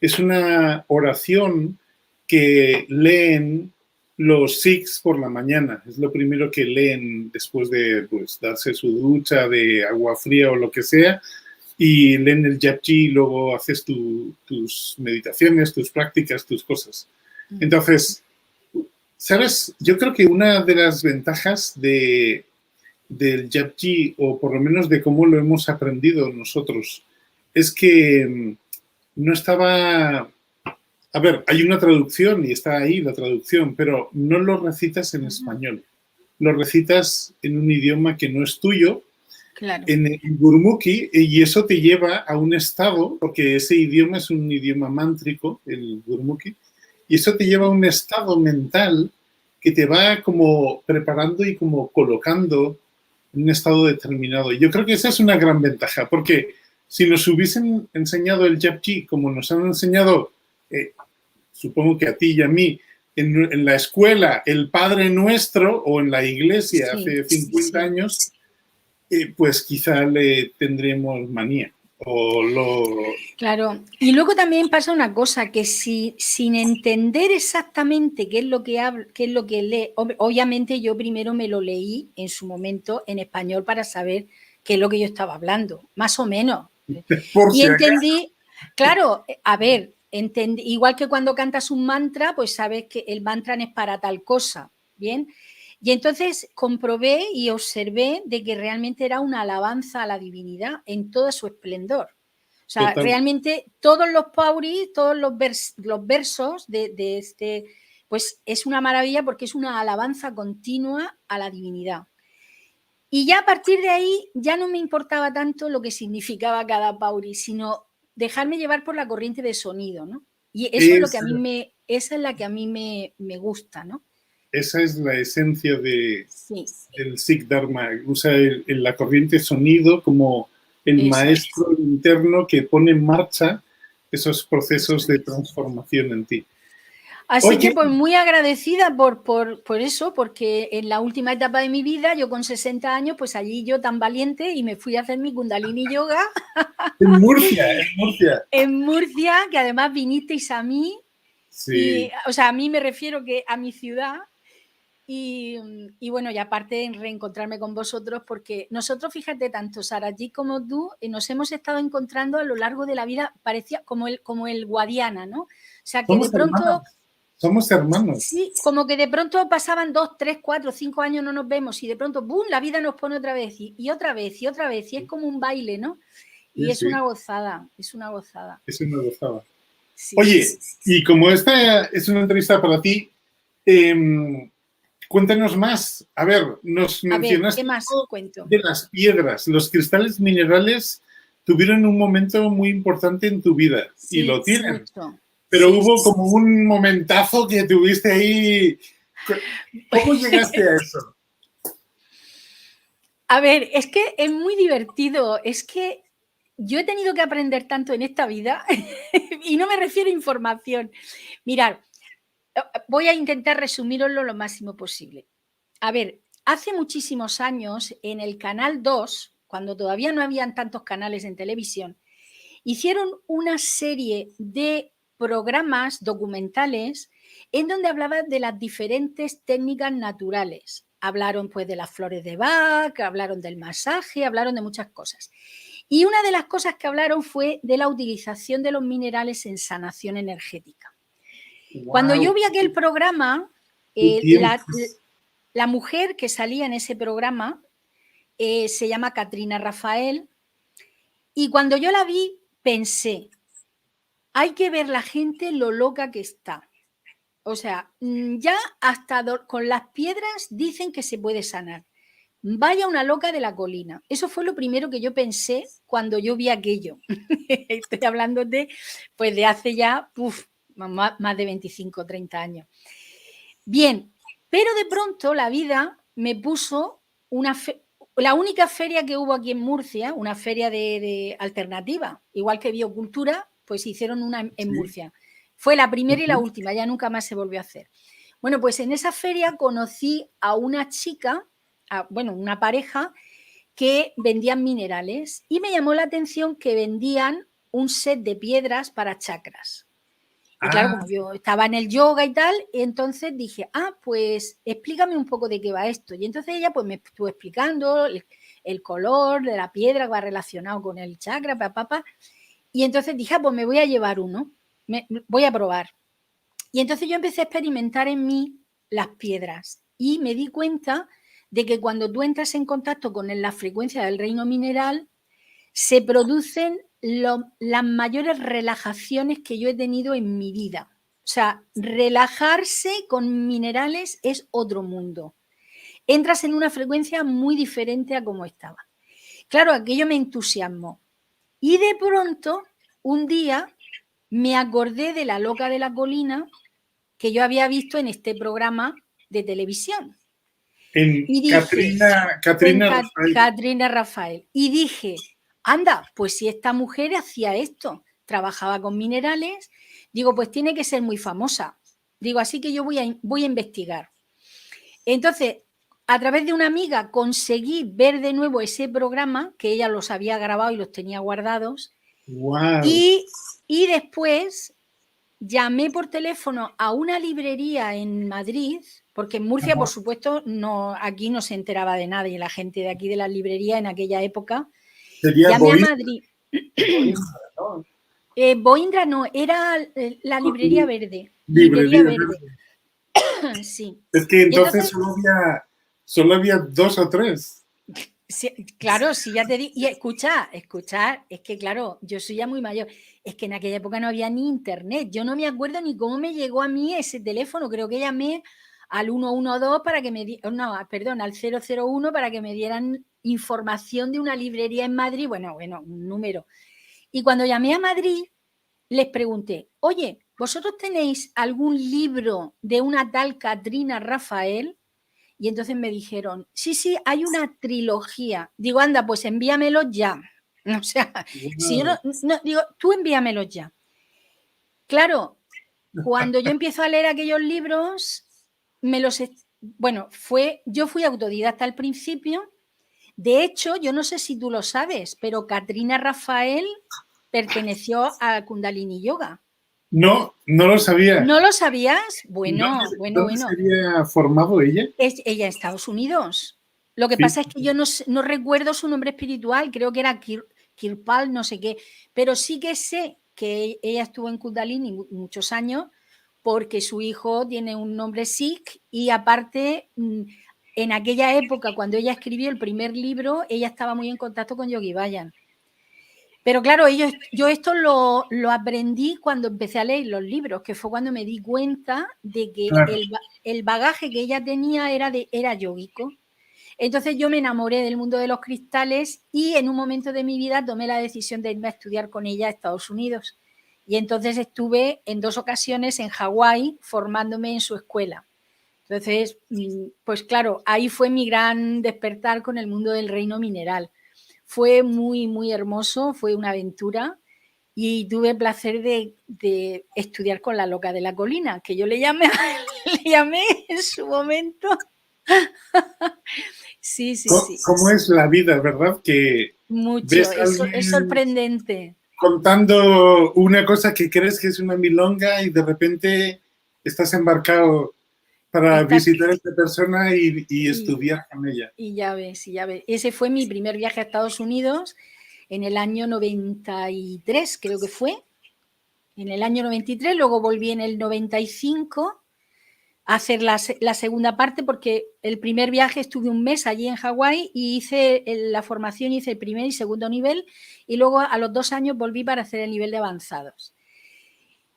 es una oración que leen los Sikhs por la mañana. Es lo primero que leen después de pues, darse su ducha de agua fría o lo que sea. Y leen el Japji y luego haces tus meditaciones, tus prácticas, tus cosas. Entonces, ¿sabes? Yo creo que una de las ventajas del Japji, o por lo menos de cómo lo hemos aprendido nosotros, es que no estaba... A ver, hay una traducción y está ahí la traducción, pero no lo recitas en español. Lo recitas en un idioma que no es tuyo, claro, en el Gurmukhi, y eso te lleva a un estado, porque ese idioma es un idioma mántrico, el Gurmukhi, y eso te lleva a un estado mental que te va como preparando y como colocando en un estado determinado. Y yo creo que esa es una gran ventaja, porque si nos hubiesen enseñado el Japji como nos han enseñado, supongo que a ti y a mí, en la escuela, el Padre Nuestro, o en la iglesia hace 50 años, pues quizá le tendremos manía. Claro, y luego también pasa una cosa, que sin entender exactamente qué es lo que lee, obviamente yo primero me lo leí en su momento en español para saber qué es lo que yo estaba hablando, más o menos. Y entendí, claro, a ver, igual que cuando cantas un mantra, pues sabes que el mantra es para tal cosa, ¿bien? Y entonces comprobé y observé de que realmente era una alabanza a la divinidad en todo su esplendor. O sea, realmente todos los pauris, todos los versos de este, pues es una maravilla porque es una alabanza continua a la divinidad. Y ya a partir de ahí ya no me importaba tanto lo que significaba cada pauri, sino dejarme llevar por la corriente de sonido, ¿no? Y eso es lo que a mí esa es la que a mí me gusta, ¿no? Esa es la esencia del Sikh Dharma. Usa la corriente sonido como el maestro interno que pone en marcha esos procesos de transformación en ti. Así que pues muy agradecida por eso, porque en la última etapa de mi vida, yo con 60 años, pues allí yo tan valiente y me fui a hacer mi Kundalini Yoga. En Murcia, en Murcia. En Murcia, que además vinisteis a mí. Sí. Y, o sea, a mí me refiero que a mi ciudad. Y bueno, y aparte en reencontrarme con vosotros, porque nosotros, fíjate, tanto Sarayí como tú, nos hemos estado encontrando a lo largo de la vida, parecía como el Guadiana, ¿no? O sea, que de pronto... Somos hermanos. Sí, como que de pronto pasaban 2, 3, 4, 5 años, no nos vemos y de pronto, ¡bum!, la vida nos pone otra vez y otra vez y otra vez y es como un baile, ¿no? Y sí, es una gozada, es una gozada. Es una gozada. Sí. Oye, y como esta es una entrevista para ti, cuéntanos más. A ver, nos mencionaste ¿qué más cuento? De las piedras. Los cristales minerales tuvieron un momento muy importante en tu vida y lo tienen. Mucho. Pero hubo como un momentazo que tuviste ahí. ¿Cómo llegaste a eso? A ver, es que es muy divertido. Es que yo he tenido que aprender tanto en esta vida y no me refiero a información. Mirad, voy a intentar resumiroslo lo máximo posible. A ver, hace muchísimos años en el Canal 2, cuando todavía no habían tantos canales en televisión, hicieron una serie de programas documentales en donde hablaban de las diferentes técnicas naturales. Hablaron pues de las flores de Bach, hablaron del masaje, hablaron de muchas cosas. Y una de las cosas que hablaron fue de la utilización de los minerales en sanación energética. Wow. Cuando yo vi aquel programa, la mujer que salía en ese programa se llama Katrina Rafael, y cuando yo la vi pensé, hay que ver la gente lo loca que está. O sea, ya hasta con las piedras dicen que se puede sanar. Vaya una loca de la colina. Eso fue lo primero que yo pensé cuando yo vi aquello. Estoy hablando de hace ya más de 25, 30 años. Bien, pero de pronto la vida me puso la única feria que hubo aquí en Murcia, una feria de alternativa, igual que Biocultura, pues hicieron una en Murcia. Fue la primera y la última, ya nunca más se volvió a hacer. Bueno, pues en esa feria conocí a una chica, una pareja que vendían minerales y me llamó la atención que vendían un set de piedras para chakras. Y claro, como yo estaba en el yoga y tal, entonces dije, pues explícame un poco de qué va esto. Y entonces ella pues me estuvo explicando el color de la piedra que va relacionado con el chakra, y entonces dije, pues me voy a llevar uno, voy a probar. Y entonces yo empecé a experimentar en mí las piedras y me di cuenta de que cuando tú entras en contacto con la frecuencia del reino mineral, se producen las mayores relajaciones que yo he tenido en mi vida. O sea, relajarse con minerales es otro mundo. Entras en una frecuencia muy diferente a como estaba. Claro, aquello me entusiasmó. Y de pronto, un día, me acordé de la loca de la colina que yo había visto en este programa de televisión. Y dije, Katrina Rafael. Y dije, anda, pues si esta mujer hacía esto, trabajaba con minerales, digo, pues tiene que ser muy famosa. Digo, así que yo voy a investigar. Entonces, a través de una amiga conseguí ver de nuevo ese programa, que ella los había grabado y los tenía guardados. Wow. Y después llamé por teléfono a una librería en Madrid, porque en Murcia, por supuesto, aquí no se enteraba de nada, y la gente de aquí de la librería en aquella época. Llamé a Madrid. Boindra no, era la librería verde. Librería verde. Sí. Es que entonces solo había 2 o 3. Sí, claro, sí, ya te digo. Y escuchar, es que claro, yo soy ya muy mayor. Es que en aquella época no había ni internet. Yo no me acuerdo ni cómo me llegó a mí ese teléfono. Creo que llamé al 112 para que al 001 para que me dieran información de una librería en Madrid. Bueno, un número. Y cuando llamé a Madrid, les pregunté, oye, ¿vosotros tenéis algún libro de una tal Katrina Rafael? Y entonces me dijeron, sí, hay una trilogía. Digo, anda, pues envíamelo ya. O sea, si yo no, digo, tú envíamelo ya. Claro, cuando yo empiezo a leer aquellos libros, yo fui autodidacta al principio. De hecho, yo no sé si tú lo sabes, pero Katrina Rafael perteneció a Kundalini Yoga. No, no lo sabía. ¿No lo sabías? Bueno, bueno, ¿Dónde se bueno. había formado ella? Es ella en Estados Unidos. Lo que Sí. pasa es que yo no recuerdo su nombre espiritual, creo que era Kirpal, no sé qué, pero sí que sé que ella estuvo en Kundalini muchos años porque su hijo tiene un nombre Sikh y aparte en aquella época cuando ella escribió el primer libro ella estaba muy en contacto con Yogi Bayan. Pero claro, yo esto lo aprendí cuando empecé a leer los libros, que fue cuando me di cuenta de que Claro. el bagaje que ella tenía era yógico. Entonces yo me enamoré del mundo de los cristales y en un momento de mi vida tomé la decisión de irme a estudiar con ella a Estados Unidos. Y entonces estuve en 2 ocasiones en Hawái formándome en su escuela. Entonces, pues claro, ahí fue mi gran despertar con el mundo del reino mineral. Fue muy, muy hermoso, fue una aventura y tuve el placer de estudiar con la loca de la colina, que yo le llamé, le llamé en su momento. Sí, sí, sí. ¿Cómo es la vida, verdad? Que Mucho, ves a es alguien sorprendente. contando una cosa que crees que es una milonga y de repente estás embarcado para Estás, visitar a esta persona y y, estudiar con ella. y ya ves, y ya ves. Ese fue mi primer viaje a Estados Unidos en el año 93, creo que fue. En el año 93, luego volví en el 95 a hacer la segunda parte porque el primer viaje estuve un mes allí en Hawái y hice la formación, hice el primer y segundo nivel y luego a los 2 años volví para hacer el nivel de avanzados.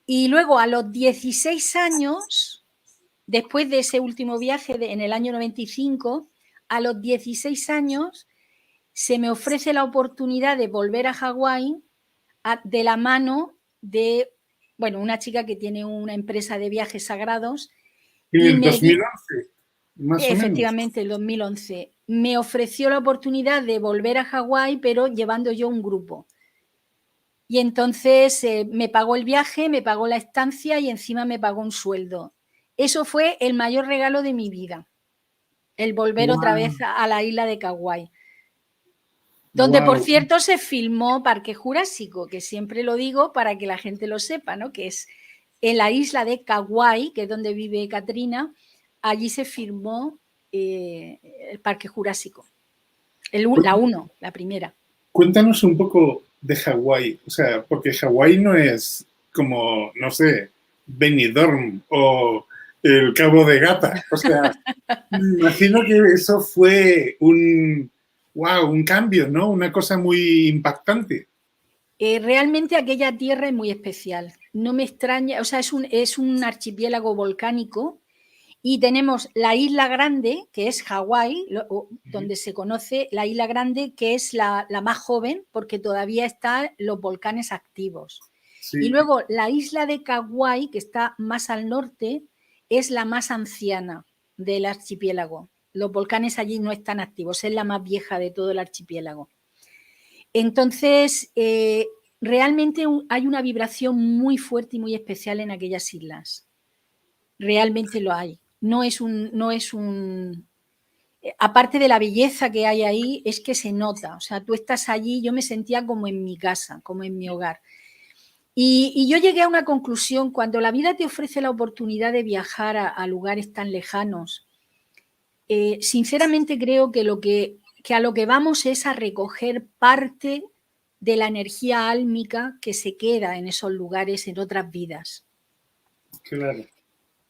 Y luego a los 16 años, después de ese último viaje en el año 95, a los 16 años se me ofrece la oportunidad de volver a Hawái de la mano de, bueno, una chica que tiene una empresa de viajes sagrados En y el 2011, más o menos. efectivamente, el 2011, me ofreció la oportunidad de volver a Hawái, pero llevando yo un grupo. Y entonces me pagó el viaje, me pagó la estancia y encima me pagó un sueldo. Eso fue el mayor regalo de mi vida, el volver otra Wow, vez a la isla de Kauai. Donde, por wow. cierto, se filmó Parque Jurásico, que siempre lo digo para que la gente lo sepa, ¿no? Que es en la isla de Kauai, que es donde vive Katrina, allí se filmó el Parque Jurásico, la 1, la primera. Cuéntanos un poco de Hawái, o sea, porque Hawái no es como, no sé, Benidorm o el Cabo de Gata, o sea, me imagino que eso fue wow, un cambio, ¿no? Una cosa muy impactante. Realmente aquella tierra es muy especial. No me extraña, o sea, es un archipiélago volcánico y tenemos la isla grande, que es Hawái, donde se conoce la isla grande, que es la más joven, porque todavía están los volcanes activos. Y Sí, luego la isla de Kauai, que está más al norte, es la más anciana del archipiélago. Los volcanes allí no están activos, es la más vieja de todo el archipiélago. Entonces, realmente hay una vibración muy fuerte y muy especial en aquellas islas. Realmente lo hay. Aparte de la belleza que hay ahí, es que se nota. O sea, tú estás allí, yo me sentía como en mi casa, como en mi hogar. Y yo llegué a una conclusión, cuando la vida te ofrece la oportunidad de viajar a lugares tan lejanos, sinceramente creo que a lo que vamos es a recoger parte de la energía álmica que se queda en esos lugares en otras vidas. claro.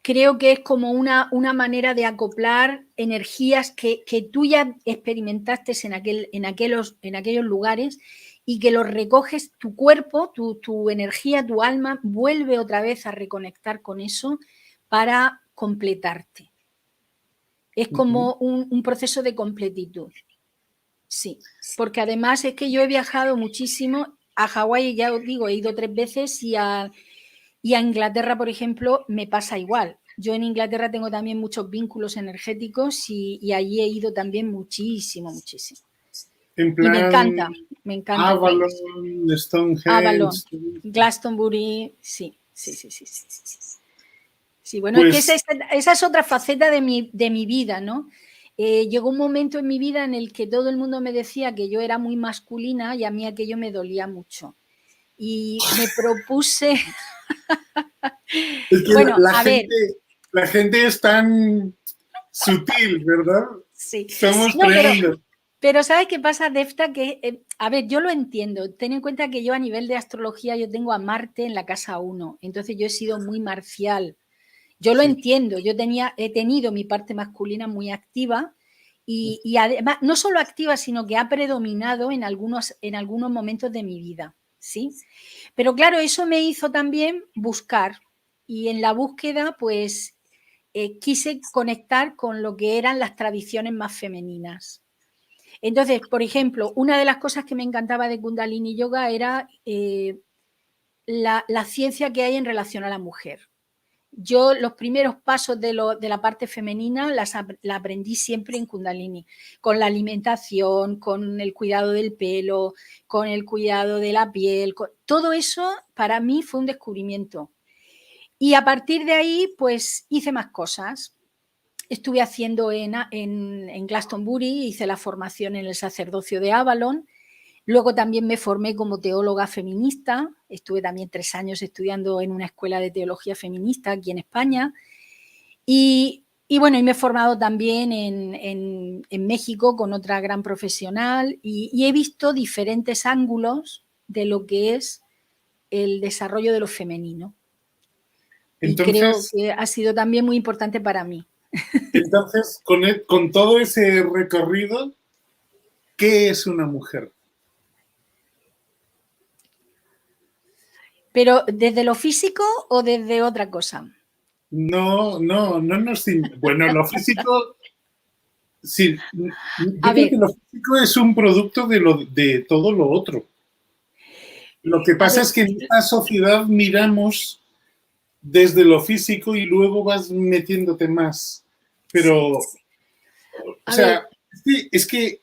Creo que es como una manera de acoplar energías que tú ya experimentaste en aquellos lugares y que los recoges, tu cuerpo, tu energía, tu alma, vuelve otra vez a reconectar con eso para completarte. Es como un proceso de completitud. Sí, porque además es que yo he viajado muchísimo a Hawái, ya os digo, he ido 3 veces y a Inglaterra, por ejemplo, me pasa igual. Yo en Inglaterra tengo también muchos vínculos energéticos y allí he ido también muchísimo, muchísimo. En Y plan me encanta el país. Avalon, Stonehenge. Avalon, Glastonbury, sí, sí, sí, sí, sí. Sí, bueno, es que Pues esa es otra faceta de mi vida, ¿no? Llegó un momento en mi vida en el que todo el mundo me decía que yo era muy masculina y a mí aquello me dolía mucho. Y me propuse, Es que Bueno, a ver. La gente es tan sutil, ¿verdad? Sí. Somos No, tremendos. pero ¿sabes qué pasa, Defta? Que, a ver, yo lo entiendo. Ten en cuenta que yo a nivel de astrología yo tengo a Marte en la casa 1. Entonces yo he sido muy marcial. Yo lo entiendo. Yo he tenido mi parte masculina muy activa y además no solo activa, sino que ha predominado en algunos momentos de mi vida. ¿Sí? Pero claro, eso me hizo también buscar. Y en la búsqueda, pues quise conectar con lo que eran las tradiciones más femeninas. Entonces, por ejemplo, una de las cosas que me encantaba de Kundalini Yoga era la ciencia que hay en relación a la mujer. Yo los primeros pasos de la parte femenina la aprendí siempre en Kundalini, con la alimentación, con el cuidado del pelo, con el cuidado de la piel, todo eso para mí fue un descubrimiento. Y a partir de ahí, pues hice más cosas. Estuve haciendo en Glastonbury, hice la formación en el sacerdocio de Avalon. Luego también me formé como teóloga feminista. Estuve también 3 años estudiando en una escuela de teología feminista aquí en España. Y bueno, y me he formado también en México con otra gran profesional y he visto diferentes ángulos de lo que es el desarrollo de lo femenino. Y creo Entonces, que ha sido también muy importante para mí. entonces con todo ese recorrido, ¿qué es una mujer? ¿Pero desde lo físico o desde otra cosa? No, bueno, lo físico, sí, A yo creo ver, que lo físico es un producto de todo lo otro. Lo que a pasa ver, es que en esta sociedad miramos desde lo físico y luego vas metiéndote más. Pero, o a ver, sea,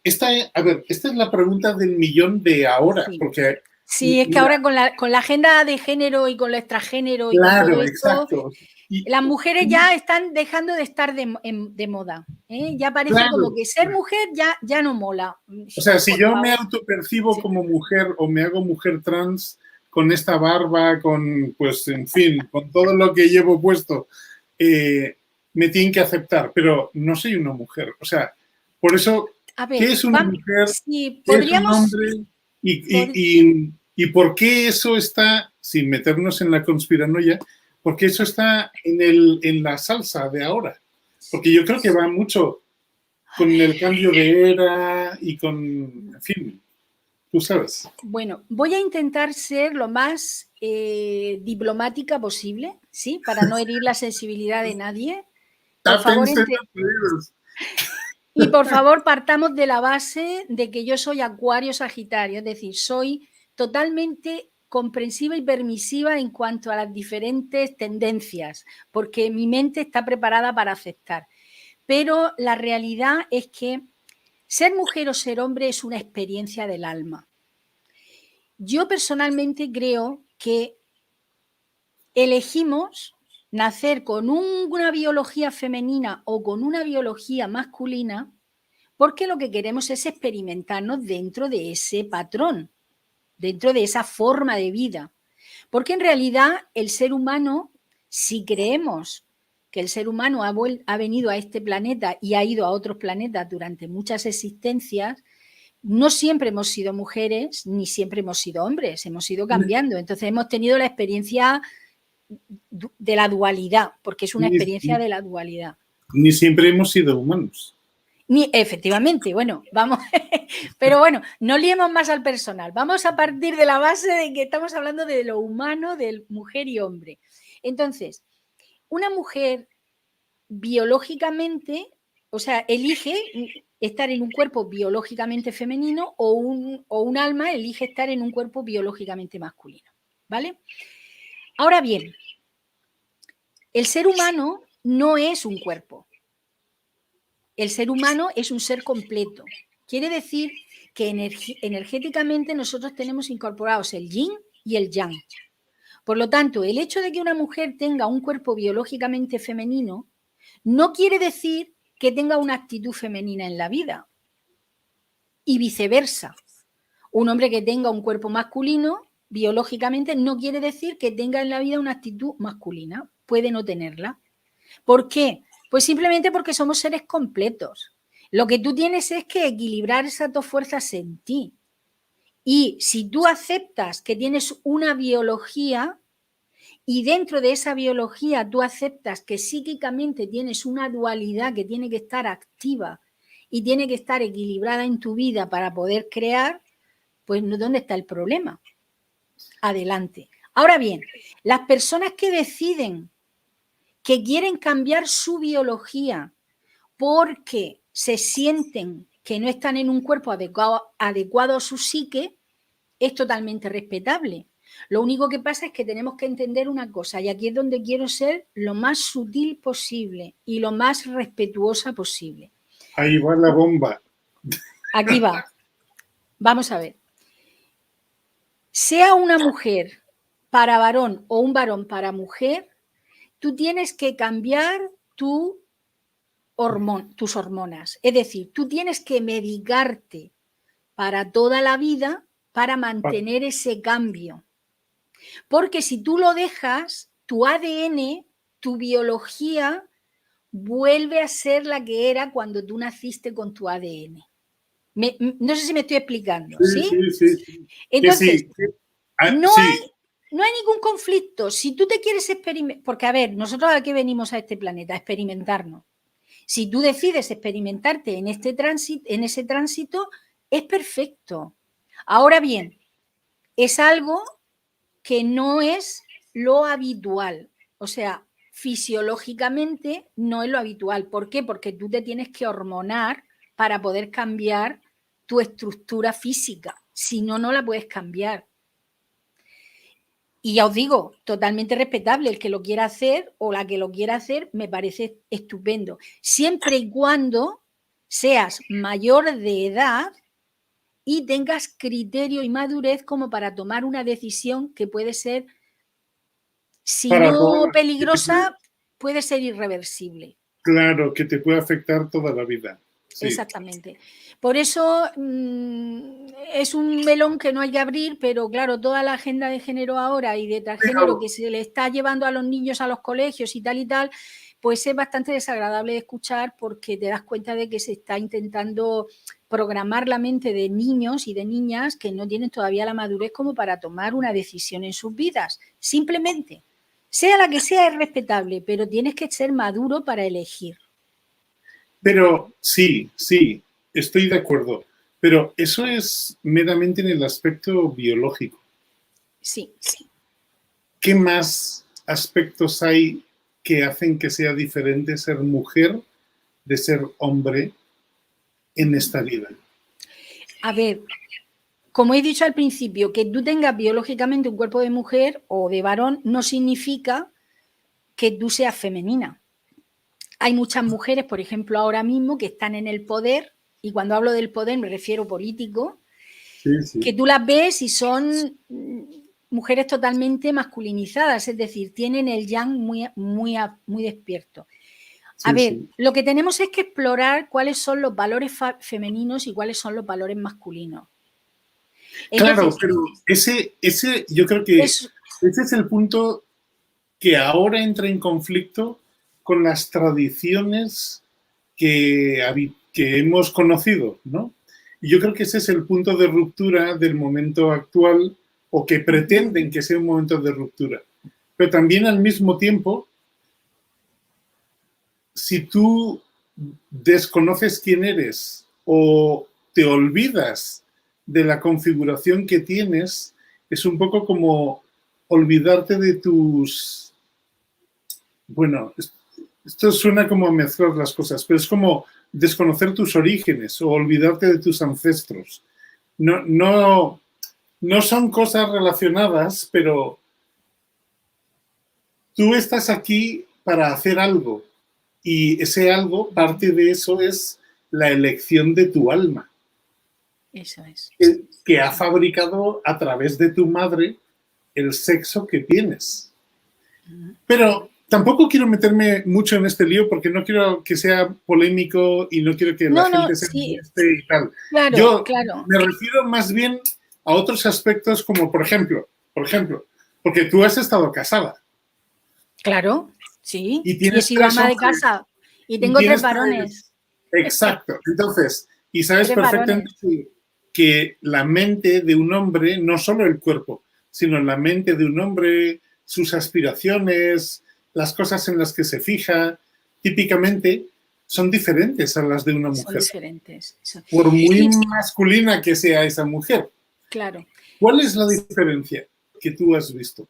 esta es la pregunta del millón de ahora, sí. porque Sí, es que mira, ahora con la agenda de género y con lo extragénero y con todo claro, esto, exacto. Y, las mujeres ya están dejando de estar de moda. Ya parece como claro, que ser mujer ya no mola. o sea, si Por yo me favor. autopercibo Sí. como mujer o me hago mujer trans con esta barba, con, pues, en fin, con todo lo que llevo puesto, me tienen que aceptar, pero no soy una mujer. O sea, por eso, A ¿qué ver, es una mujer? sí, ¿Qué es un podríamos. hombre? ¿Y por qué eso está, sin meternos en la conspiranoia, por qué eso está en la salsa de ahora? Porque yo creo que va mucho con el cambio de era y con, en fin, tú sabes. Bueno, voy a intentar ser lo más diplomática posible, ¿sí? Para no herir la sensibilidad de nadie. Por favor, Tápense los oídos. y por favor, partamos de la base de que yo soy Acuario Sagitario, es decir, soy totalmente comprensiva y permisiva en cuanto a las diferentes tendencias, porque mi mente está preparada para aceptar. Pero la realidad es que ser mujer o ser hombre es una experiencia del alma. Yo personalmente creo que elegimos nacer con una biología femenina o con una biología masculina porque lo que queremos es experimentarnos dentro de ese patrón, dentro de esa forma de vida. Porque en realidad el ser humano, si creemos que el ser humano ha venido a este planeta y ha ido a otros planetas durante muchas existencias, no siempre hemos sido mujeres ni siempre hemos sido hombres, hemos ido cambiando. Entonces hemos tenido la experiencia de la dualidad, porque es una Ni, experiencia de la dualidad. ni siempre hemos sido humanos. Efectivamente, bueno, vamos, pero bueno, no liemos más al personal. Vamos a partir de la base de que estamos hablando de lo humano, de mujer y hombre. Entonces, una mujer biológicamente, o sea, elige estar en un cuerpo biológicamente femenino o un alma elige estar en un cuerpo biológicamente masculino, ¿vale? Ahora bien, el ser humano no es un cuerpo. El ser humano es un ser completo. Quiere decir que energéticamente nosotros tenemos incorporados el yin y el yang. Por lo tanto, el hecho de que una mujer tenga un cuerpo biológicamente femenino no quiere decir que tenga una actitud femenina en la vida. Y viceversa. Un hombre que tenga un cuerpo masculino biológicamente, no quiere decir que tenga en la vida una actitud masculina. Puede no tenerla. ¿Por qué? Pues simplemente porque somos seres completos. Lo que tú tienes es que equilibrar esas dos fuerzas en ti. Y si tú aceptas que tienes una biología y dentro de esa biología tú aceptas que psíquicamente tienes una dualidad que tiene que estar activa y tiene que estar equilibrada en tu vida para poder crear, pues ¿dónde está el problema? Adelante. Ahora bien, las personas que deciden que quieren cambiar su biología porque se sienten que no están en un cuerpo adecuado a su psique, es totalmente respetable. Lo único que pasa es que tenemos que entender una cosa, y aquí es donde quiero ser lo más sutil posible y lo más respetuosa posible. Ahí va la bomba. Aquí va. Vamos a ver. Sea una mujer para varón o un varón para mujer, tú tienes que cambiar tus hormonas. Es decir, tú tienes que medicarte para toda la vida para mantener ese cambio. Porque si tú lo dejas, tu ADN, tu biología, vuelve a ser la que era cuando tú naciste con tu ADN. No sé si me estoy explicando, ¿sí? Sí. Entonces, sí. No hay ningún conflicto. Si tú te quieres experimentar, porque a ver, nosotros a qué venimos a este planeta, a experimentarnos. Si tú decides experimentarte en ese tránsito, es perfecto. Ahora bien, es algo que no es lo habitual. O sea, fisiológicamente no es lo habitual. ¿Por qué? Porque tú te tienes que hormonar para poder cambiar tu estructura física. Si no, no la puedes cambiar. Y ya os digo, totalmente respetable el que lo quiera hacer o la que lo quiera hacer, me parece estupendo. Siempre y cuando seas mayor de edad y tengas criterio y madurez como para tomar una decisión que puede ser, si no peligrosa, puede ser irreversible. Claro, que te puede afectar toda la vida. Sí. Exactamente. Por eso es un melón que no hay que abrir, pero claro, toda la agenda de género ahora y de transgénero que se le está llevando a los niños a los colegios y tal, pues es bastante desagradable de escuchar porque te das cuenta de que se está intentando programar la mente de niños y de niñas que no tienen todavía la madurez como para tomar una decisión en sus vidas. Simplemente, sea la que sea, es respetable, pero tienes que ser maduro para elegir. Pero sí, estoy de acuerdo. Pero eso es meramente en el aspecto biológico. Sí. ¿Qué más aspectos hay que hacen que sea diferente ser mujer de ser hombre en esta vida? A ver, como he dicho al principio, que tú tengas biológicamente un cuerpo de mujer o de varón no significa que tú seas femenina. Hay muchas mujeres, por ejemplo, ahora mismo que están en el poder, y cuando hablo del poder me refiero político, que tú las ves y son mujeres totalmente masculinizadas, es decir, tienen el yang muy despierto. A ver, lo que tenemos es que explorar cuáles son los valores femeninos y cuáles son los valores masculinos. Entonces, claro, pero ese yo creo que ese es el punto que ahora entra en conflicto con las tradiciones que hemos conocido, ¿no? Y yo creo que ese es el punto de ruptura del momento actual, o que pretenden que sea un momento de ruptura. Pero también al mismo tiempo, si tú desconoces quién eres o te olvidas de la configuración que tienes, es un poco como olvidarte de tus... Bueno, esto suena como a mezclar las cosas, pero es como desconocer tus orígenes o olvidarte de tus ancestros. No son cosas relacionadas, pero tú estás aquí para hacer algo, y ese algo, parte de eso es la elección de tu alma. Eso es. Que ha fabricado a través de tu madre el sexo que tienes. Pero tampoco quiero meterme mucho en este lío porque no quiero que sea polémico y no quiero que la gente se moleste y tal. Claro, Yo me refiero más bien a otros aspectos como, por ejemplo, por ejemplo, porque tú has estado casada. Claro, sí. Y Y he tienes sido tres ama de hombres. casa y Y tengo 3 tienes varones. exacto. Entonces, y sabes 3 perfectamente varones. que la mente de un hombre, no solo el cuerpo, sino la mente de un hombre, sus aspiraciones, las cosas en las que se fija, típicamente son diferentes a las de una Son mujer, diferentes. por muy Sí, masculina que sea esa mujer. claro. ¿Cuál es la diferencia que tú has visto?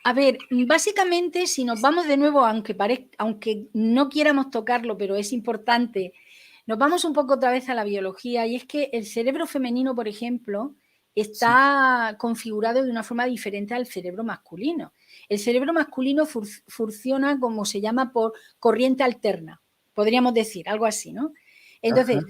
A ver, básicamente, si nos vamos de nuevo, aunque no quieramos tocarlo, pero es importante, nos vamos un poco otra vez a la biología, y es que el cerebro femenino, por ejemplo, está configurado de una forma diferente al cerebro masculino. El cerebro masculino funciona como se llama por corriente alterna, podríamos decir, algo así, ¿no? Entonces,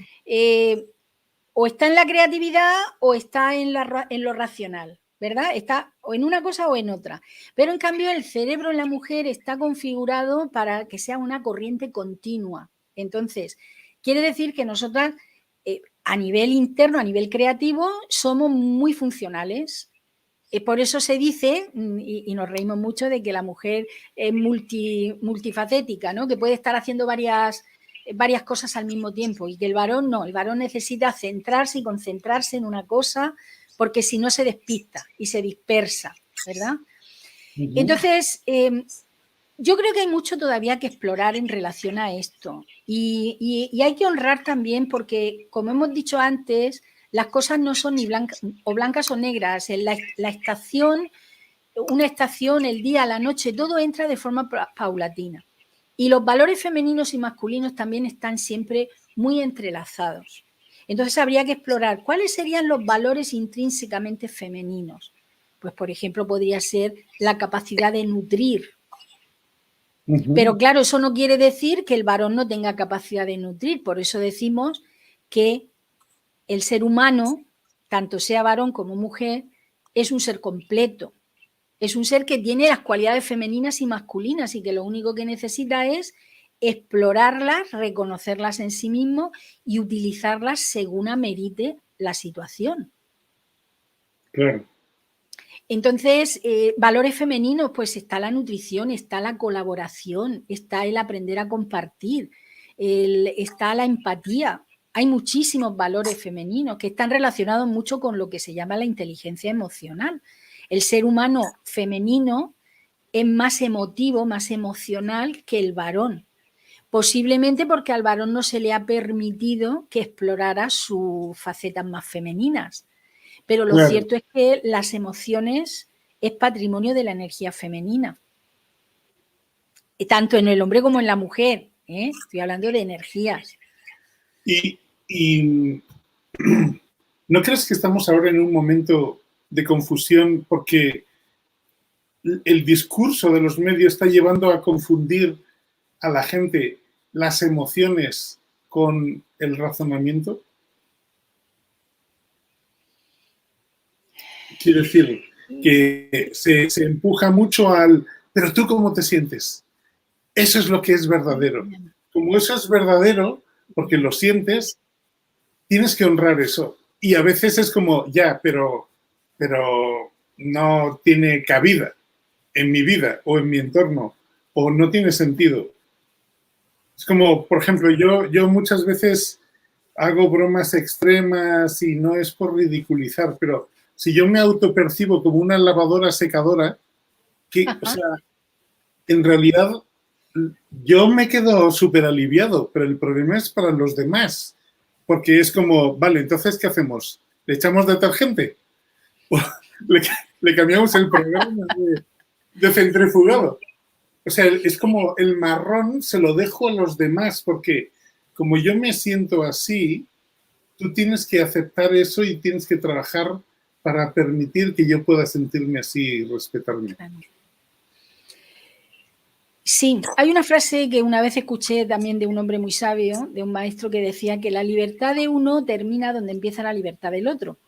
o está en la creatividad o está en lo racional, ¿verdad? Está o en una cosa o en otra. Pero en cambio el cerebro en la mujer está configurado para que sea una corriente continua. Entonces, quiere decir que nosotras a nivel interno, a nivel creativo, somos muy funcionales. Por eso se dice, y nos reímos mucho de que la mujer es multifacética, ¿no? Que puede estar haciendo varias cosas al mismo tiempo, y que el varón no, el varón necesita centrarse y concentrarse en una cosa, porque si no se despista y se dispersa, ¿verdad? Entonces, yo creo que hay mucho todavía que explorar en relación a esto, y hay que honrar también, porque como hemos dicho antes, las cosas no son ni blancas o negras. En la estación, una estación, el día, la noche, todo entra de forma paulatina. Y los valores femeninos y masculinos también están siempre muy entrelazados. Entonces habría que explorar cuáles serían los valores intrínsecamente femeninos. Pues, por ejemplo, podría ser la capacidad de nutrir. Pero claro, eso no quiere decir que el varón no tenga capacidad de nutrir. Por eso decimos que el ser humano, tanto sea varón como mujer, es un ser completo. Es un ser que tiene las cualidades femeninas y masculinas, y que lo único que necesita es explorarlas, reconocerlas en sí mismo y utilizarlas según amerite la situación. Claro. Entonces, valores femeninos, pues está la nutrición, está la colaboración, está el aprender a compartir, está la empatía. Hay muchísimos valores femeninos que están relacionados mucho con lo que se llama la inteligencia emocional. El ser humano femenino es más emotivo, más emocional que el varón, posiblemente porque al varón no se le ha permitido que explorara sus facetas más femeninas. Pero lo Claro. cierto es que las emociones es patrimonio de la energía femenina, tanto en el hombre como en la mujer, ¿eh? Estoy hablando de energías. Y ¿no crees que estamos ahora en un momento de confusión porque el discurso de los medios está llevando a confundir a la gente las emociones con el razonamiento? Quiero decir, que se empuja mucho al, pero tú cómo te sientes. Eso es lo que es verdadero. Como eso es verdadero, porque lo sientes, tienes que honrar eso. Y a veces es como, ya, pero no tiene cabida en mi vida o en mi entorno, o no tiene sentido. Es como, por ejemplo, yo muchas veces hago bromas extremas y no es por ridiculizar, pero si yo me autopercibo como una lavadora secadora, que, o sea, en realidad yo me quedo súper aliviado, pero el problema es para los demás, porque es como, vale, entonces, ¿qué hacemos? ¿Le echamos detergente? ¿O le cambiamos el programa de centrifugado? O sea, es como el marrón se lo dejo a los demás, porque como yo me siento así, tú tienes que aceptar eso y tienes que trabajar para permitir que yo pueda sentirme así y respetarme. Sí, hay una frase que una vez escuché también de un hombre muy sabio, de un maestro, que decía que la libertad de uno termina donde empieza la libertad del otro.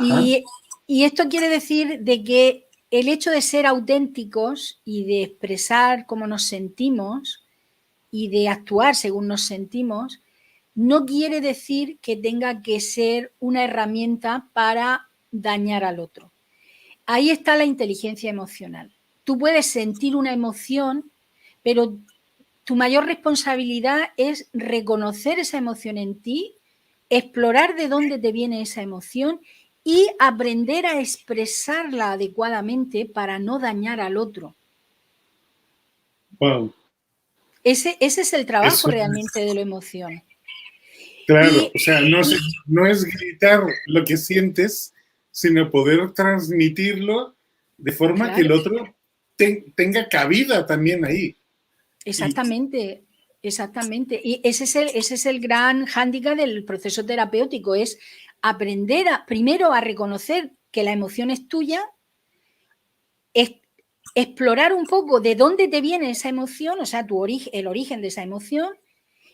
Y esto quiere decir de que el hecho de ser auténticos y de expresar cómo nos sentimos y de actuar según nos sentimos, no quiere decir que tenga que ser una herramienta para dañar al otro. ahí está la inteligencia emocional. Tú puedes sentir una emoción, pero tu mayor responsabilidad es reconocer esa emoción en ti, explorar de dónde te viene esa emoción y aprender a expresarla adecuadamente para no dañar al otro. Wow. Ese es el trabajo Eso realmente es, de la emoción. claro, Y, o sea, no es gritar lo que sientes, sino poder transmitirlo de forma que claro, el otro tenga cabida también ahí. Y exactamente, exactamente. Y ese es el gran hándicap del proceso terapéutico, es aprender primero a reconocer que la emoción es tuya, es, explorar un poco de dónde te viene esa emoción, o sea, el origen de esa emoción,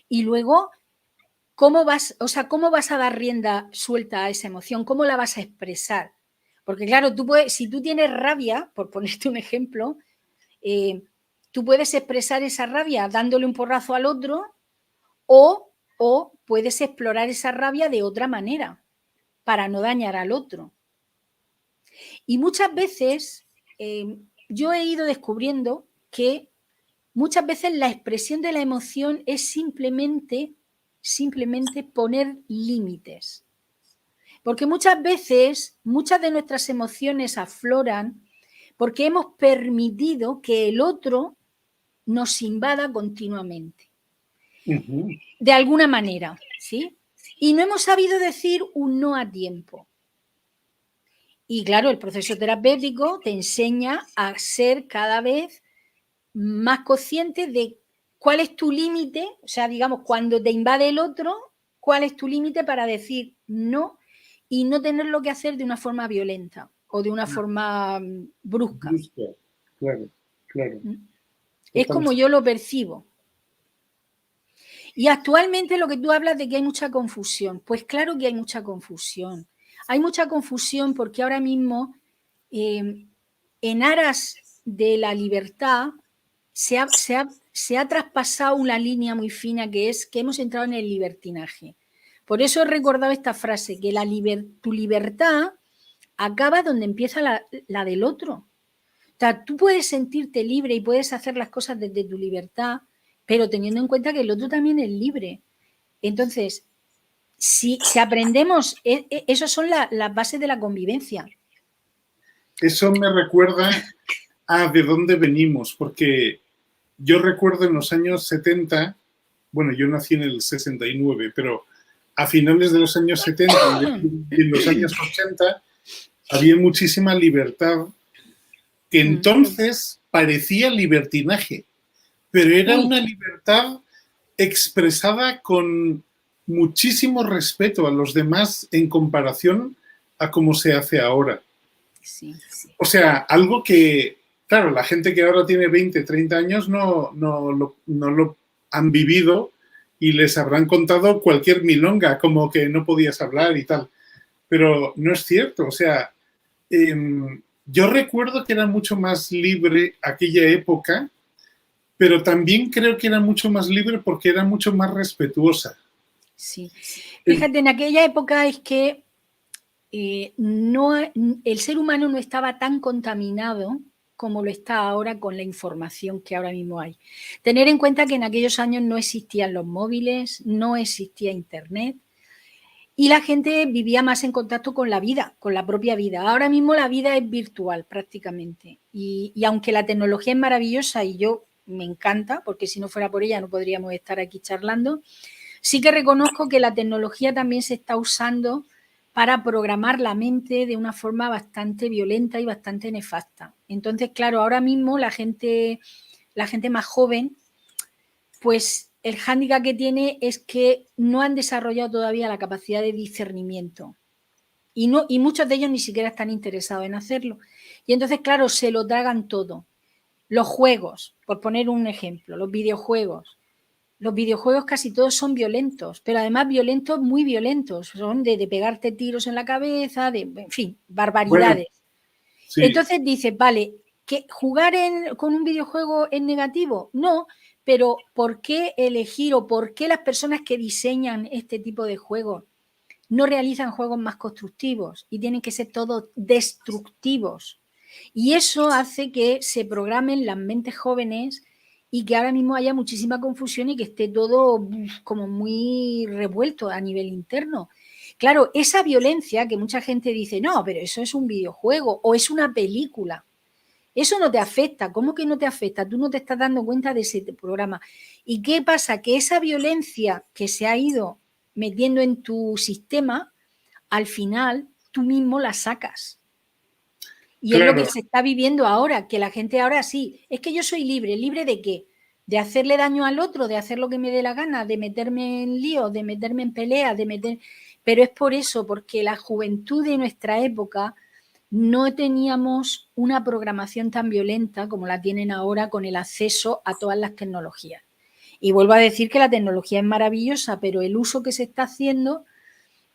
y luego cómo vas, o sea, cómo vas a dar rienda suelta a esa emoción, cómo la vas a expresar. Porque claro, si tú tienes rabia, por ponerte un ejemplo, tú puedes expresar esa rabia dándole un porrazo al otro o puedes explorar esa rabia de otra manera para no dañar al otro. Y muchas veces yo he ido descubriendo que muchas veces la expresión de la emoción es simplemente poner límites. Porque muchas veces, muchas de nuestras emociones afloran porque hemos permitido que el otro nos invada continuamente, de alguna manera, ¿sí? Y no hemos sabido decir un no a tiempo. Y claro, el proceso terapéutico te enseña a ser cada vez más consciente de cuál es tu límite, o sea, digamos, cuando te invade el otro, cuál es tu límite para decir no y no tenerlo que hacer de una forma violenta o de una forma brusca. justo, claro, claro. Es Total. como yo lo percibo. Y actualmente lo que tú hablas de que hay mucha confusión, pues claro que hay mucha confusión. Hay mucha confusión porque ahora mismo, en aras de la libertad, se ha traspasado una línea muy fina que es que hemos entrado en el libertinaje. Por eso he recordado esta frase, que tu libertad acaba donde empieza la del otro. O sea, tú puedes sentirte libre y puedes hacer las cosas desde tu libertad, pero teniendo en cuenta que el otro también es libre. Entonces, si aprendemos, esas son las bases de la convivencia. Eso me recuerda a de dónde venimos, porque yo recuerdo en los años 70, bueno, yo nací en el 69, pero a finales de los años 70 y en los años 80 había muchísima libertad que entonces parecía libertinaje, pero era Uy, una libertad expresada con muchísimo respeto a los demás en comparación a cómo se hace ahora. sí. O sea, algo que, claro, la gente que ahora tiene 20, 30 años no lo han vivido y les habrán contado cualquier milonga, como que no podías hablar y tal. Pero no es cierto, o sea, yo recuerdo que era mucho más libre aquella época, pero también creo que era mucho más libre porque era mucho más respetuosa. Sí. Fíjate, en aquella época es que no, el ser humano no estaba tan contaminado como lo está ahora con la información que ahora mismo hay. Tener en cuenta que en aquellos años no existían los móviles, no existía Internet y la gente vivía más en contacto con la vida, con la propia vida. Ahora mismo la vida es virtual prácticamente y aunque la tecnología es maravillosa y yo me encanta, porque si no fuera por ella no podríamos estar aquí charlando, sí que reconozco que la tecnología también se está usando para programar la mente de una forma bastante violenta y bastante nefasta. Entonces, claro, ahora mismo la gente más joven, pues el hándicap que tiene es que no han desarrollado todavía la capacidad de discernimiento. Y muchos de ellos ni siquiera están interesados en hacerlo. Y entonces, claro, se lo tragan todo. Los juegos, por poner un ejemplo, los videojuegos. Los videojuegos casi todos son violentos, pero además violentos, muy violentos. Son de pegarte tiros en la cabeza, en fin, Bueno, barbaridades. sí, Entonces dices, vale, ¿que jugar con un videojuego es negativo? No, pero ¿por qué elegir o por qué las personas que diseñan este tipo de juegos no realizan juegos más constructivos y tienen que ser todos destructivos? Y eso hace que se programen las mentes jóvenes y que ahora mismo haya muchísima confusión y que esté todo como muy revuelto a nivel interno. Claro, esa violencia que mucha gente dice, no, pero eso es un videojuego o es una película. Eso no te afecta. ¿Cómo que no te afecta? Tú no te estás dando cuenta de ese programa. ¿Y qué pasa? Que esa violencia que se ha ido metiendo en tu sistema, al final tú mismo la sacas. Y claro, es lo que se está viviendo ahora, que la gente ahora sí, es que yo soy libre. ¿Libre de qué? De hacerle daño al otro, de hacer lo que me dé la gana, de meterme en líos, de meterme en peleas, de meter... Pero es por eso, porque la juventud de nuestra época no teníamos una programación tan violenta como la tienen ahora con el acceso a todas las tecnologías. Y vuelvo a decir que la tecnología es maravillosa, pero el uso que se está haciendo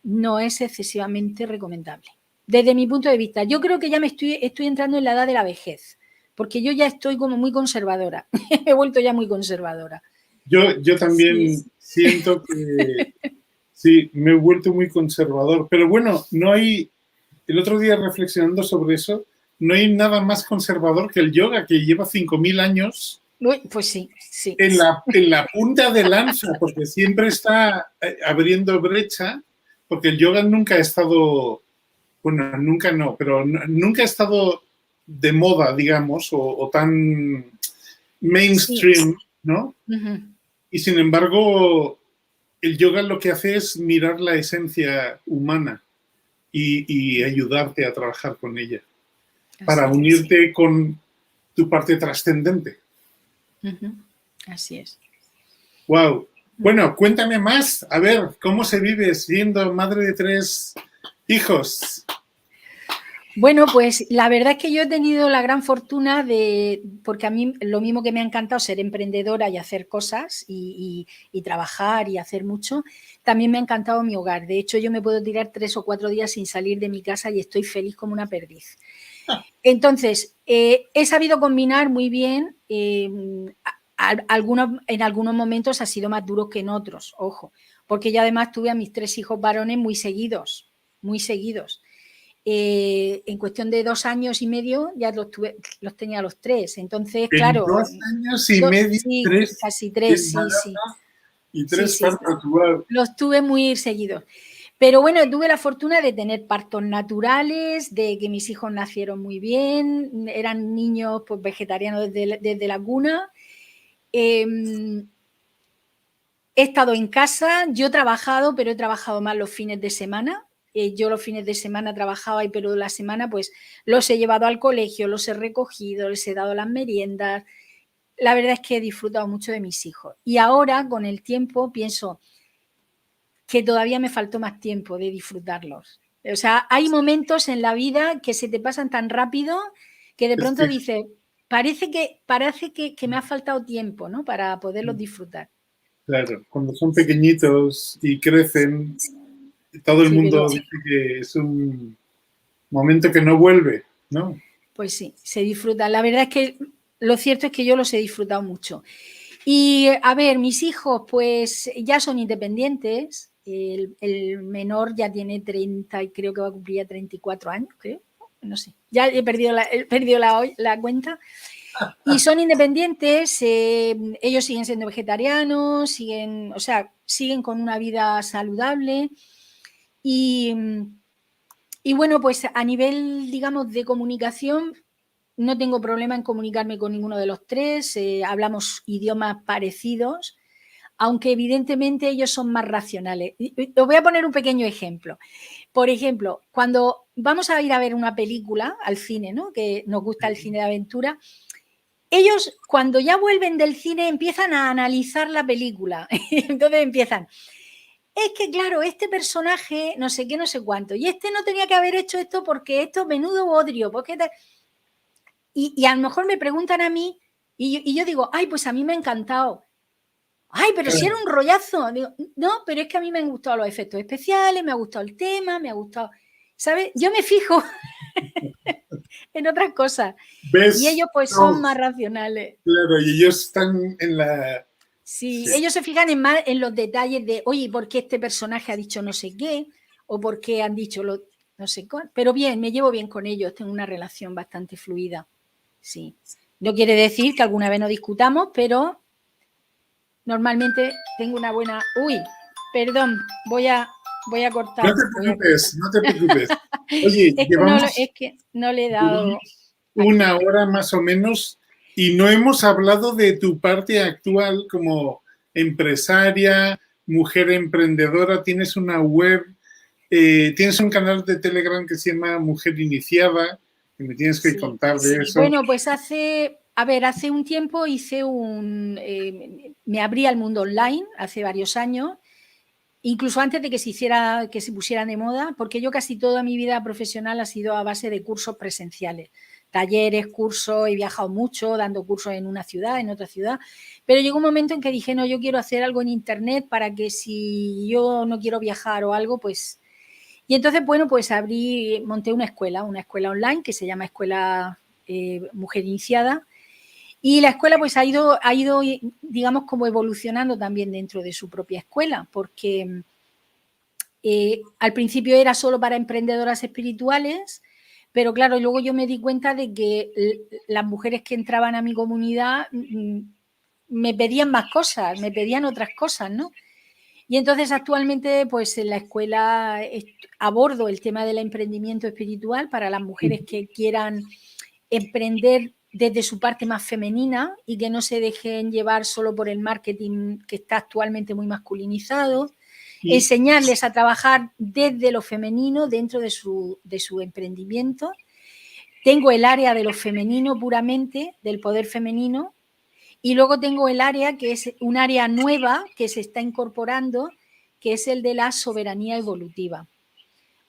no es excesivamente recomendable. Desde mi punto de vista, yo creo que ya estoy entrando en la edad de la vejez, porque yo ya estoy como muy conservadora, he vuelto ya muy conservadora. Yo también siento que sí, me he vuelto muy conservador, pero bueno, no hay, el otro día reflexionando sobre eso, no hay nada más conservador que el yoga, que lleva 5.000 años. Pues sí, sí. En la punta de lanza, porque siempre está abriendo brecha, porque el yoga nunca ha estado, bueno, nunca no, pero nunca ha estado de moda, digamos, o tan mainstream, ¿no? Uh-huh. Y sin embargo, el yoga lo que hace es mirar la esencia humana y ayudarte a trabajar con ella, para unirte con tu parte trascendente. Uh-huh. Así es. Wow. Bueno, cuéntame más. A ver, ¿cómo se vive siendo madre de 3 hijos? Bueno, pues la verdad es que yo he tenido la gran fortuna porque a mí lo mismo que me ha encantado ser emprendedora y hacer cosas y trabajar y hacer mucho, también me ha encantado mi hogar. De hecho, yo me puedo tirar 3 o 4 días sin salir de mi casa y estoy feliz como una perdiz. Entonces, he sabido combinar muy bien, en algunos momentos ha sido más duro que en otros, ojo, porque yo además tuve a mis 3 hijos varones muy seguidos, muy seguidos. En cuestión de 2 años y medio ya los tenía los 3. Entonces, claro. 2 años y medio, sí, 3. Casi 3, sí. Y 3 partos, wow. Los tuve muy seguidos. Pero bueno, tuve la fortuna de tener partos naturales, de que mis hijos nacieron muy bien, eran niños pues, vegetarianos desde la cuna. He estado en casa, yo he trabajado, pero he trabajado más los fines de semana. Yo los fines de semana trabajaba, pero la semana pues los he llevado al colegio, los he recogido, les he dado las meriendas. La verdad es que he disfrutado mucho de mis hijos. Y ahora, con el tiempo, pienso que todavía me faltó más tiempo de disfrutarlos. O sea, hay momentos en la vida que se te pasan tan rápido que de pronto dices, parece que me ha faltado tiempo, ¿no? Para poderlos disfrutar. Claro, cuando son pequeñitos y crecen, todo el mundo dice que es un momento que no vuelve, ¿no? Pues sí, se disfruta. La verdad es que lo cierto es que yo los he disfrutado mucho. Y a ver, mis hijos pues ya son independientes. El menor ya tiene 30 y creo que va a cumplir ya 34 años, creo. No sé, ya he perdido la cuenta. Y son independientes, ellos siguen siendo vegetarianos, siguen con una vida saludable y bueno, pues a nivel, digamos, de comunicación, no tengo problema en comunicarme con ninguno de los 3, hablamos idiomas parecidos, aunque evidentemente ellos son más racionales. Os voy a poner un pequeño ejemplo. Por ejemplo, cuando vamos a ir a ver una película al cine, ¿no? Que nos gusta el cine de aventura, ellos cuando ya vuelven del cine empiezan a analizar la película. Entonces empiezan, es que claro, este personaje no sé qué, no sé cuánto, y este no tenía que haber hecho esto porque esto menudo bodrio, porque y a lo mejor me preguntan a mí y yo digo, ay, pues a mí me ha encantado. Ay, pero si era un rollazo. Digo, no, pero es que a mí me han gustado los efectos especiales, me ha gustado el tema, me ha gustado, ¿sabes? Yo me fijo en otras cosas. ¿Ves? Y ellos pues son más racionales. Claro, y ellos están en la... Sí, ellos se fijan en los detalles de, oye, ¿por qué este personaje ha dicho no sé qué? O por qué han dicho lo... no sé, pero bien, me llevo bien con ellos, tengo una relación bastante fluida, sí. No quiere decir que alguna vez no discutamos, pero normalmente tengo una buena... Uy, perdón, voy a cortar. No te preocupes, no te preocupes. Oye, es que no le he dado... Una hora más o menos y no hemos hablado de tu parte actual como empresaria, mujer emprendedora, tienes una web, tienes un canal de Telegram que se llama Mujer Iniciada, que me tienes que contar de eso. Bueno, pues hace un tiempo me abrí al mundo online, hace varios años, incluso antes de que se pusieran de moda, porque yo casi toda mi vida profesional ha sido a base de cursos presenciales, talleres, cursos, he viajado mucho dando cursos en una ciudad, en otra ciudad, pero llegó un momento en que dije, no, yo quiero hacer algo en internet para que si yo no quiero viajar o algo, pues... Y entonces, bueno, pues monté una escuela online que se llama Escuela Mujer Iniciada, y la escuela pues ha ido, digamos, como evolucionando también dentro de su propia escuela, porque al principio era solo para emprendedoras espirituales, pero claro, luego yo me di cuenta de que las mujeres que entraban a mi comunidad me pedían más cosas, me pedían otras cosas, ¿no? Y entonces actualmente pues en la escuela abordo el tema del emprendimiento espiritual para las mujeres que quieran emprender desde su parte más femenina y que no se dejen llevar solo por el marketing que está actualmente muy masculinizado. Sí. Enseñarles a trabajar desde lo femenino dentro de su emprendimiento. Tengo el área de lo femenino puramente, del poder femenino, y luego tengo el área que es un área nueva que se está incorporando, que es el de la soberanía evolutiva.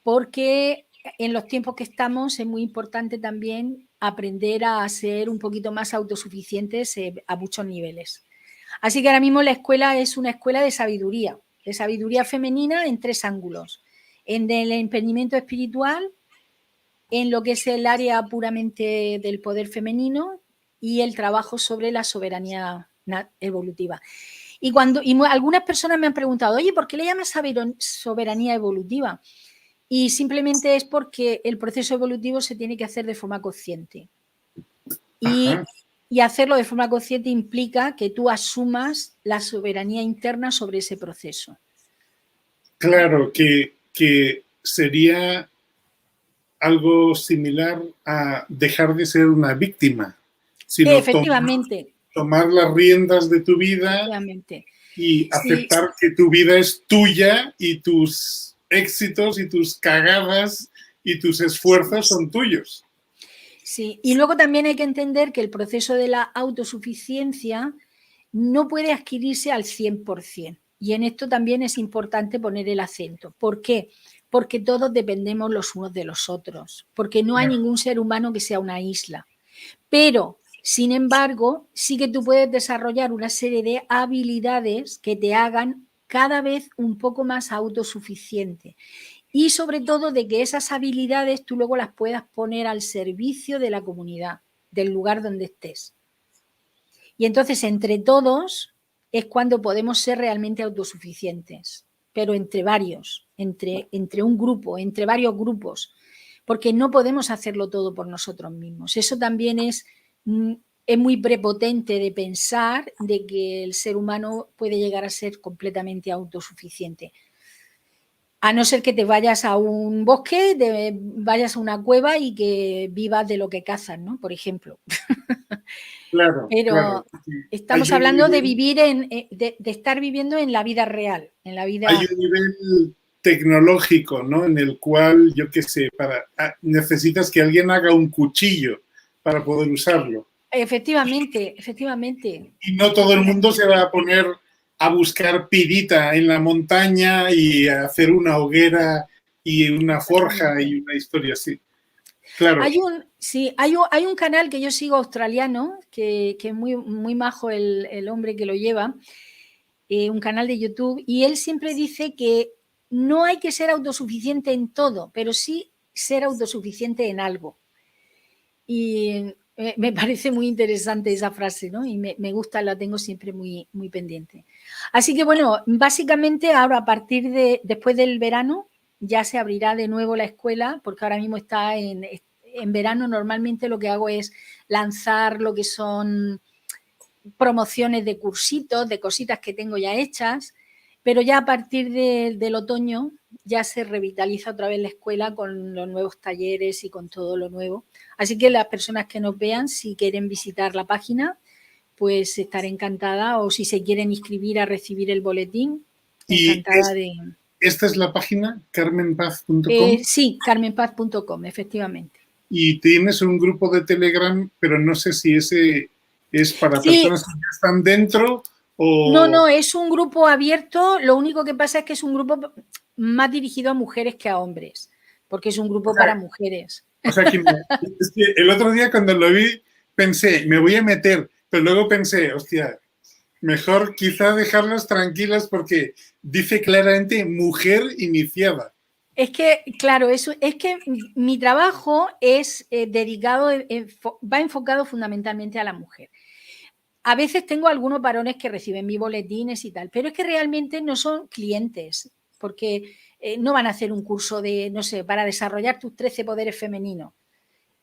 Porque en los tiempos que estamos es muy importante también aprender a ser un poquito más autosuficientes a muchos niveles. Así que ahora mismo la escuela es una escuela de sabiduría femenina en 3 ángulos. En el emprendimiento espiritual, en lo que es el área puramente del poder femenino y el trabajo sobre la soberanía evolutiva. Y algunas personas me han preguntado, oye, ¿por qué le llamas soberanía evolutiva? Y simplemente es porque el proceso evolutivo se tiene que hacer de forma consciente. Y hacerlo de forma consciente implica que tú asumas la soberanía interna sobre ese proceso. Claro, que sería algo similar a dejar de ser una víctima, sino efectivamente. Tomar las riendas de tu vida y aceptar que tu vida es tuya y tus éxitos y tus cagadas y tus esfuerzos son tuyos. Sí, y luego también hay que entender que el proceso de la autosuficiencia no puede adquirirse al 100%. Y en esto también es importante poner el acento. ¿Por qué? Porque todos dependemos los unos de los otros, porque no hay ningún ser humano que sea una isla. Pero, sin embargo, sí que tú puedes desarrollar una serie de habilidades que te hagan cada vez un poco más autosuficiente. Y sobre todo de que esas habilidades tú luego las puedas poner al servicio de la comunidad, del lugar donde estés. Y entonces, entre todos, es cuando podemos ser realmente autosuficientes, pero entre varios, entre un grupo, entre varios grupos, porque no podemos hacerlo todo por nosotros mismos. Eso también es muy prepotente de pensar de que el ser humano puede llegar a ser completamente autosuficiente. A no ser que te vayas a un bosque, te vayas a una cueva y que vivas de lo que cazas, ¿no? Por ejemplo. Claro. Pero claro. estamos hablando de vivir de estar viviendo en la vida real, en la vida. Hay un nivel tecnológico, ¿no? En el cual, yo qué sé, necesitas que alguien haga un cuchillo para poder usarlo. Efectivamente, efectivamente. Y no todo el mundo se va a poner a buscar pirita en la montaña y a hacer una hoguera y una forja y una historia así. Claro. Hay un canal que yo sigo australiano, que es muy, muy majo el hombre que lo lleva, un canal de YouTube, y él siempre dice que no hay que ser autosuficiente en todo, pero sí ser autosuficiente en algo. Y me parece muy interesante esa frase, ¿no? Y me gusta, la tengo siempre muy, muy pendiente. Así que bueno, básicamente ahora después del verano, ya se abrirá de nuevo la escuela, porque ahora mismo está en verano. Normalmente lo que hago es lanzar lo que son promociones de cursitos, de cositas que tengo ya hechas, pero ya a partir del otoño ya se revitaliza otra vez la escuela con los nuevos talleres y con todo lo nuevo. Así que las personas que nos vean, si quieren visitar la página, pues estaré encantada, o si se quieren inscribir a recibir el boletín, encantada de... ¿Esta es la página, carmenpaz.com? Sí, carmenpaz.com, efectivamente. Y tienes un grupo de Telegram, pero no sé si ese es para personas que ya están dentro o... No, es un grupo abierto. Lo único que pasa es que es un grupo más dirigido a mujeres que a hombres, porque es un grupo para mujeres. O sea, que es que el otro día cuando lo vi pensé, me voy a meter, pero luego pensé, hostia, mejor quizá dejarlas tranquilas porque dice claramente mujer iniciada. Es que, claro, es que mi trabajo es dedicado, va enfocado fundamentalmente a la mujer. A veces tengo algunos varones que reciben mis boletines y tal, pero es que realmente no son clientes, porque no van a hacer un curso de, no sé, para desarrollar tus 13 poderes femeninos,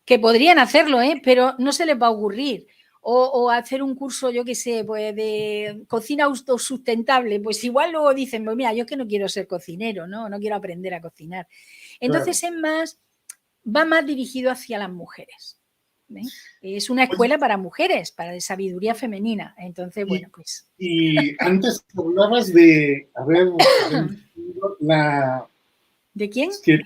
que podrían hacerlo, pero no se les va a ocurrir. O hacer un curso, yo qué sé, pues de cocina autosustentable, pues igual luego dicen, pues mira, yo es que no quiero ser cocinero, no quiero aprender a cocinar. Entonces va más dirigido hacia las mujeres. Es una escuela para mujeres, para de sabiduría femenina. Entonces, bueno, pues... Y antes hablabas de, a ver, ¿De quién? Es que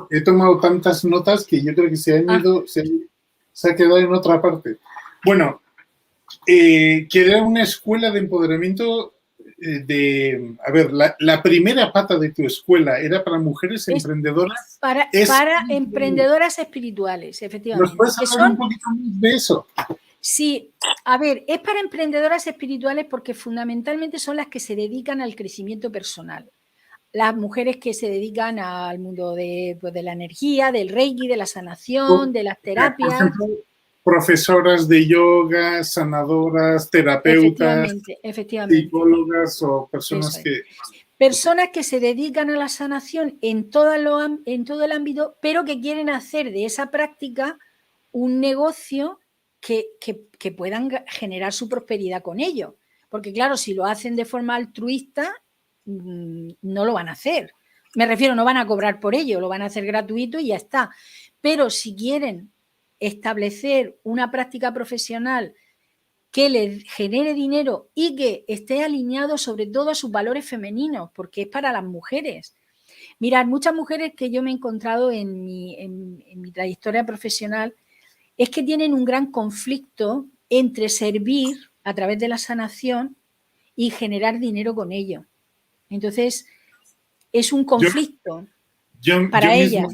he tomado tantas notas que yo creo que se han ido, se ha quedado en otra parte. Bueno, que era una escuela de empoderamiento a ver, la primera pata de tu escuela era para mujeres emprendedoras. Para emprendedoras espirituales, efectivamente. ¿Nos puedes hablar un poquito más de eso? Sí, a ver, es para emprendedoras espirituales porque fundamentalmente son las que se dedican al crecimiento personal. Las mujeres que se dedican al mundo de la energía, del reiki, de la sanación, de las terapias. Por ejemplo, profesoras de yoga, sanadoras, terapeutas, efectivamente. psicólogas o personas que... Personas que se dedican a la sanación en todo el ámbito, pero que quieren hacer de esa práctica un negocio que puedan generar su prosperidad con ello. Porque claro, si lo hacen de forma altruista, no lo van a hacer. Me refiero, no van a cobrar por ello, lo van a hacer gratuito y ya está. Pero si quieren establecer una práctica profesional que les genere dinero y que esté alineado sobre todo a sus valores femeninos, porque es para las mujeres. Mirad, muchas mujeres que yo me he encontrado en mi trayectoria profesional es que tienen un gran conflicto entre servir a través de la sanación y generar dinero con ello. Entonces, es un conflicto para ellas.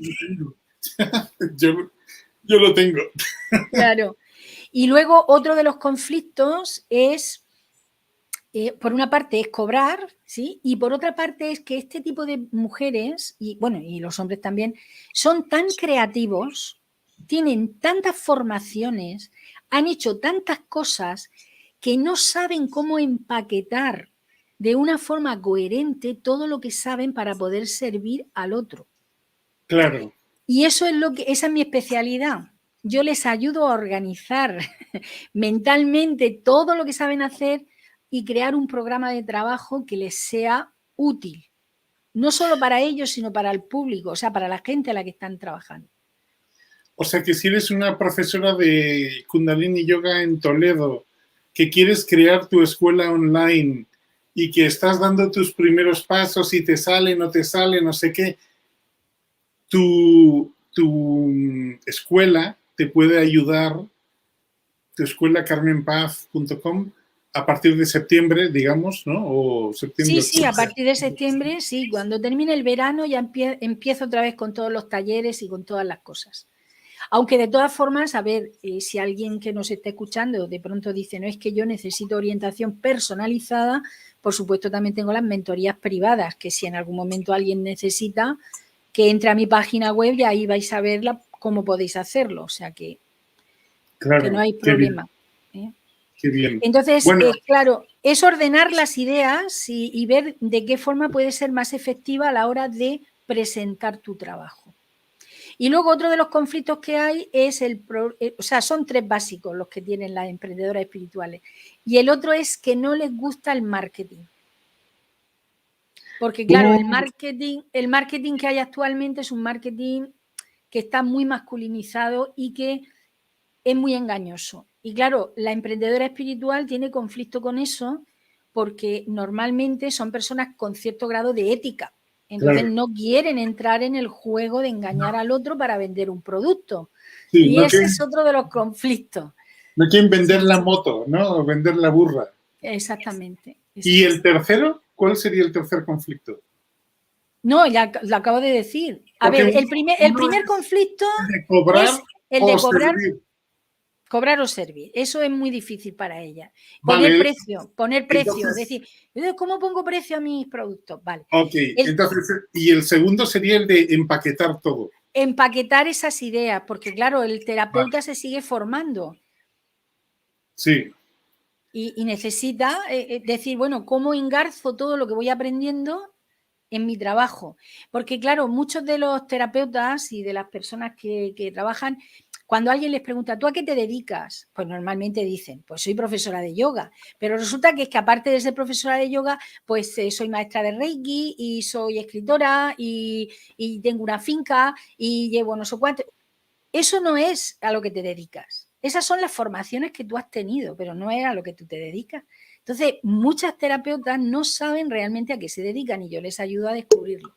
Yo lo tengo. Claro. Y luego otro de los conflictos es, por una parte, es cobrar, ¿sí? Y por otra parte es que este tipo de mujeres, y bueno, y los hombres también, son tan creativos, tienen tantas formaciones, han hecho tantas cosas que no saben cómo empaquetar de una forma coherente todo lo que saben para poder servir al otro. Claro. Y eso es esa es mi especialidad. Yo les ayudo a organizar mentalmente todo lo que saben hacer y crear un programa de trabajo que les sea útil. No solo para ellos, sino para el público, o sea, para la gente a la que están trabajando. O sea, que si eres una profesora de Kundalini Yoga en Toledo, que quieres crear tu escuela online y que estás dando tus primeros pasos y te sale, no te sale, no sé qué, tu escuela te puede ayudar, tu escuela carmenpaz.com, a partir de septiembre, digamos, ¿no? O septiembre. Sí, a partir de septiembre, sí. Cuando termine el verano ya empiezo otra vez con todos los talleres y con todas las cosas. Aunque de todas formas, a ver, si alguien que nos esté escuchando de pronto dice, no, es que yo necesito orientación personalizada, por supuesto también tengo las mentorías privadas, que si en algún momento alguien necesita, que entre a mi página web y ahí vais a ver cómo podéis hacerlo. O sea que no hay problema. Qué bien. Entonces, bueno, claro, es ordenar las ideas y ver de qué forma puede ser más efectiva a la hora de presentar tu trabajo. Y luego otro de los conflictos que hay es son 3 básicos los que tienen las emprendedoras espirituales. Y el otro es que no les gusta el marketing. Porque claro, el marketing que hay actualmente es un marketing que está muy masculinizado y que es muy engañoso. Y claro, la emprendedora espiritual tiene conflicto con eso porque normalmente son personas con cierto grado de ética. Entonces no quieren entrar en el juego de engañar al otro para vender un producto. Sí, y ese es otro de los conflictos. No quieren vender la moto, ¿no? O vender la burra. Exactamente. ¿Y el tercero? ¿Cuál sería el tercer conflicto? No, ya lo acabo de decir. El primer conflicto de cobrar es el de cobrar. Servir. Cobrar o servir, eso es muy difícil para ella. Poner precio, entonces, es decir, ¿cómo pongo precio a mis productos? Vale. Ok, entonces, y el segundo sería el de empaquetar todo. Empaquetar esas ideas, porque claro, el terapeuta se sigue formando. Sí. Y necesita decir, bueno, ¿cómo engarzo todo lo que voy aprendiendo en mi trabajo? Porque claro, muchos de los terapeutas y de las personas que trabajan, cuando alguien les pregunta, ¿tú a qué te dedicas? Pues normalmente dicen, pues soy profesora de yoga, pero resulta que es que aparte de ser profesora de yoga, pues soy maestra de Reiki y soy escritora y tengo una finca y llevo no sé cuánto. Eso no es a lo que te dedicas. Esas son las formaciones que tú has tenido, pero no es a lo que tú te dedicas. Entonces, muchas terapeutas no saben realmente a qué se dedican y yo les ayudo a descubrirlo.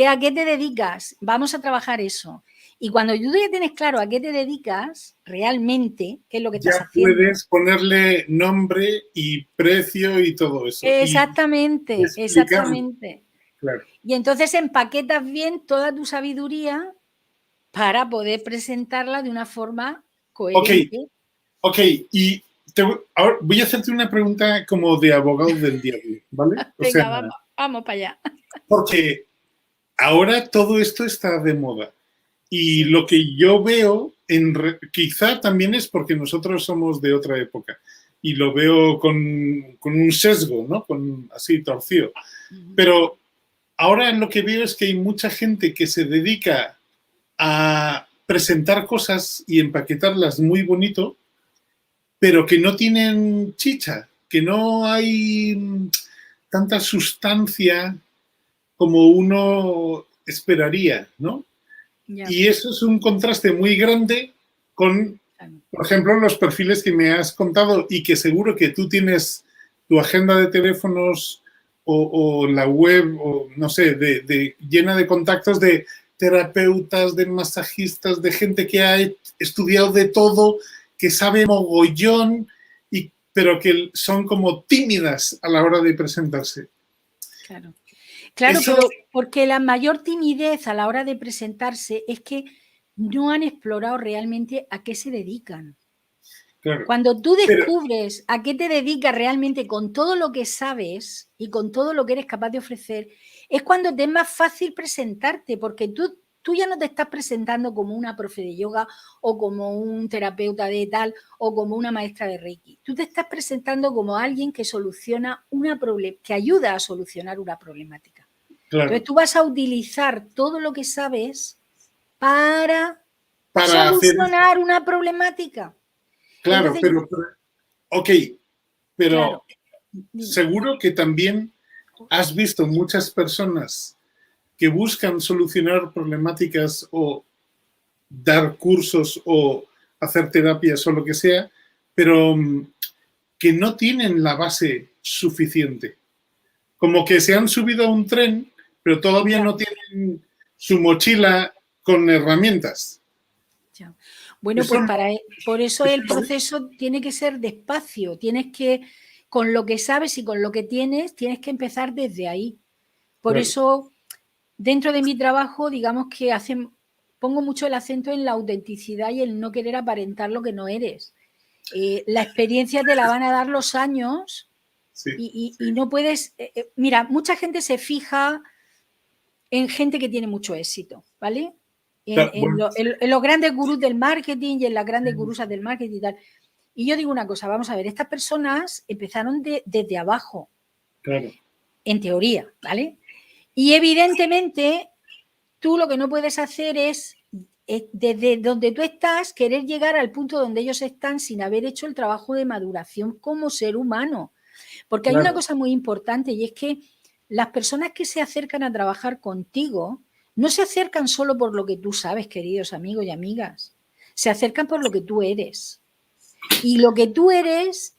¿A qué te dedicas? Vamos a trabajar eso. Y cuando tú ya tienes claro a qué te dedicas realmente, qué es lo que estás haciendo. Ya puedes ponerle nombre y precio y todo eso. Exactamente, exactamente. Claro. Y entonces empaquetas bien toda tu sabiduría para poder presentarla de una forma coherente. Ok, y ahora voy a hacerte una pregunta como de abogado del diablo, ¿vale? Venga, vamos para allá. Porque ahora todo esto está de moda. Y lo que yo veo, quizá también es porque nosotros somos de otra época y lo veo con un sesgo, ¿no? Así torcido. Pero ahora lo que veo es que hay mucha gente que se dedica a presentar cosas y empaquetarlas muy bonito, pero que no tienen chicha, que no hay tanta sustancia como uno esperaría, ¿no? Ya. Y eso es un contraste muy grande con, por ejemplo, los perfiles que me has contado y que seguro que tú tienes tu agenda de teléfonos o la web, o no sé, llena de contactos de terapeutas, de masajistas, de gente que ha estudiado de todo, que sabe mogollón, pero que son como tímidas a la hora de presentarse. Claro. Claro, pero porque la mayor timidez a la hora de presentarse es que no han explorado realmente a qué se dedican. Claro. Cuando tú descubres a qué te dedicas realmente con todo lo que sabes y con todo lo que eres capaz de ofrecer, es cuando te es más fácil presentarte, porque tú ya no te estás presentando como una profe de yoga o como un terapeuta de tal o como una maestra de Reiki. Tú te estás presentando como alguien que soluciona que ayuda a solucionar una problemática. Claro. Entonces tú vas a utilizar todo lo que sabes para solucionar una problemática. Claro, entonces, pero claro, seguro que también has visto muchas personas que buscan solucionar problemáticas o dar cursos o hacer terapias o lo que sea, pero que no tienen la base suficiente. Como que se han subido a un tren, pero todavía no tienen su mochila con herramientas. Bueno, pues por eso el proceso tiene que ser despacio. Tienes que, con lo que sabes y con lo que tienes que empezar desde ahí. Por eso, dentro de mi trabajo, digamos que pongo mucho el acento en la autenticidad y el no querer aparentar lo que no eres. La experiencia te la van a dar los años y no puedes... mira, mucha gente se fija en gente que tiene mucho éxito, ¿vale? En los grandes gurús del marketing y en las grandes gurusas del marketing y tal. Y yo digo una cosa, vamos a ver, estas personas empezaron desde abajo, claro, en teoría, ¿vale? Y evidentemente tú lo que no puedes hacer es desde donde tú estás, querer llegar al punto donde ellos están sin haber hecho el trabajo de maduración como ser humano. Porque hay una cosa muy importante y es que las personas que se acercan a trabajar contigo no se acercan solo por lo que tú sabes, queridos amigos y amigas. Se acercan por lo que tú eres. Y lo que tú eres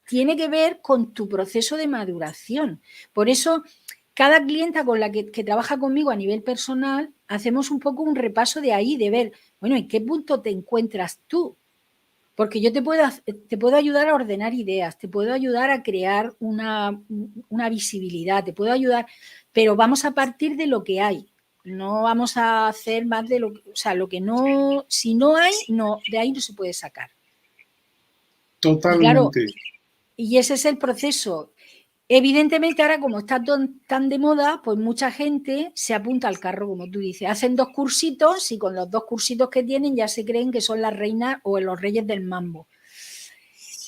tiene que ver con tu proceso de maduración. Por eso, cada clienta con la que trabaja conmigo a nivel personal, hacemos un poco un repaso de ahí, de ver, bueno, ¿en qué punto te encuentras tú? Porque yo te puedo ayudar a ordenar ideas, te puedo ayudar a crear una visibilidad, te puedo ayudar, pero vamos a partir de lo que hay. No vamos a hacer más de lo que, o sea, lo que no, si no hay, no, de ahí no se puede sacar. Totalmente. Y claro, y ese es el proceso. Evidentemente ahora como está tan de moda, pues mucha gente se apunta al carro, como tú dices. Hacen 2 cursitos y con los 2 cursitos que tienen ya se creen que son las reinas o los reyes del mambo.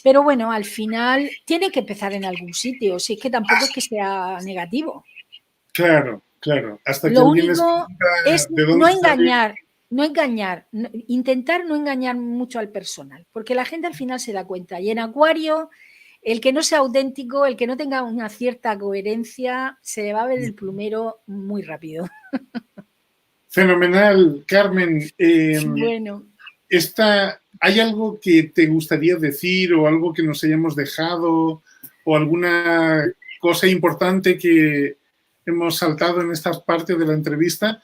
Pero bueno, al final tiene que empezar en algún sitio, si es que tampoco es que sea negativo. Claro, claro. Hasta Lo que alguien único es de no dónde engañar, intentar no engañar mucho al personal, porque la gente al final se da cuenta. Y en Acuario, el que no sea auténtico, el que no tenga una cierta coherencia, se le va a ver el plumero muy rápido. Fenomenal, Carmen. Bueno. ¿Hay algo que te gustaría decir o algo que nos hayamos dejado o alguna cosa importante que hemos saltado en esta parte de la entrevista?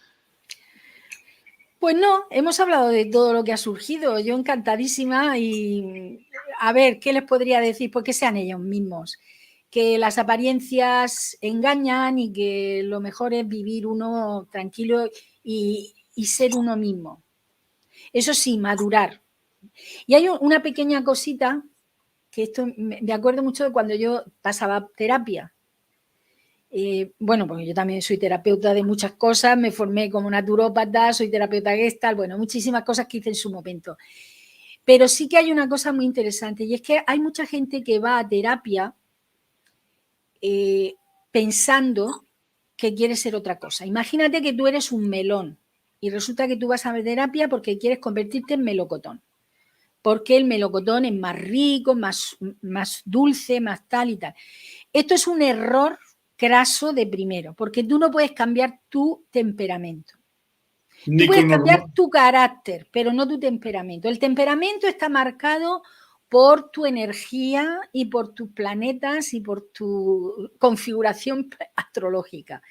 Pues no, hemos hablado de todo lo que ha surgido. Yo encantadísima y a ver, ¿qué les podría decir? Pues que sean ellos mismos, que las apariencias engañan y que lo mejor es vivir uno tranquilo y ser uno mismo. Eso sí, madurar. Y hay una pequeña cosita, que esto me acuerdo mucho de cuando yo pasaba terapia. Bueno, porque yo también soy terapeuta de muchas cosas, me formé como naturópata, soy terapeuta gestal, bueno, muchísimas cosas que hice en su momento. Pero sí que hay una cosa muy interesante y es que hay mucha gente que va a terapia pensando que quiere ser otra cosa. Imagínate que tú eres un melón y resulta que tú vas a terapia porque quieres convertirte en melocotón. Porque el melocotón es más rico, más dulce, más tal y tal. Esto es un error craso de primero, porque tú no puedes cambiar tu temperamento. Tú puedes cambiar tu carácter, pero no tu temperamento. El temperamento está marcado por tu energía y por tus planetas y por tu configuración astrológica.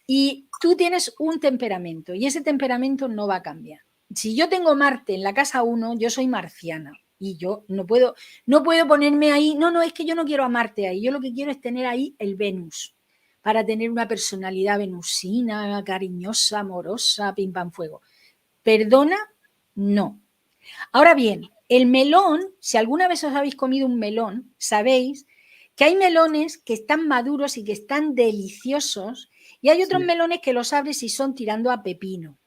Y tú tienes un temperamento y ese temperamento no va a cambiar. Si yo tengo Marte en la casa 1, yo soy marciana y yo no puedo ponerme ahí, no, es que yo no quiero a Marte ahí, yo lo que quiero es tener ahí el Venus para tener una personalidad venusina, cariñosa, amorosa, pim pam fuego. ¿Perdona? No. Ahora bien, el melón, si alguna vez os habéis comido un melón, sabéis que hay melones que están maduros y que están deliciosos y hay otros melones que los abres y son tirando a pepino.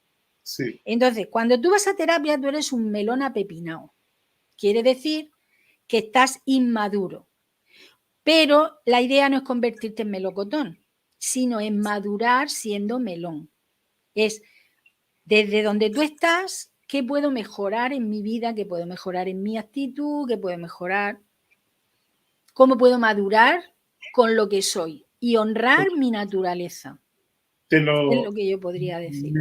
Sí. Entonces, cuando tú vas a terapia, tú eres un melón apepinado. Quiere decir que estás inmaduro. Pero la idea no es convertirte en melocotón, sino en madurar siendo melón. Es desde donde tú estás, ¿qué puedo mejorar en mi vida? ¿Qué puedo mejorar en mi actitud? ¿Qué puedo mejorar? ¿Cómo puedo madurar con lo que soy? Y honrar mi naturaleza. Es lo que yo podría decir.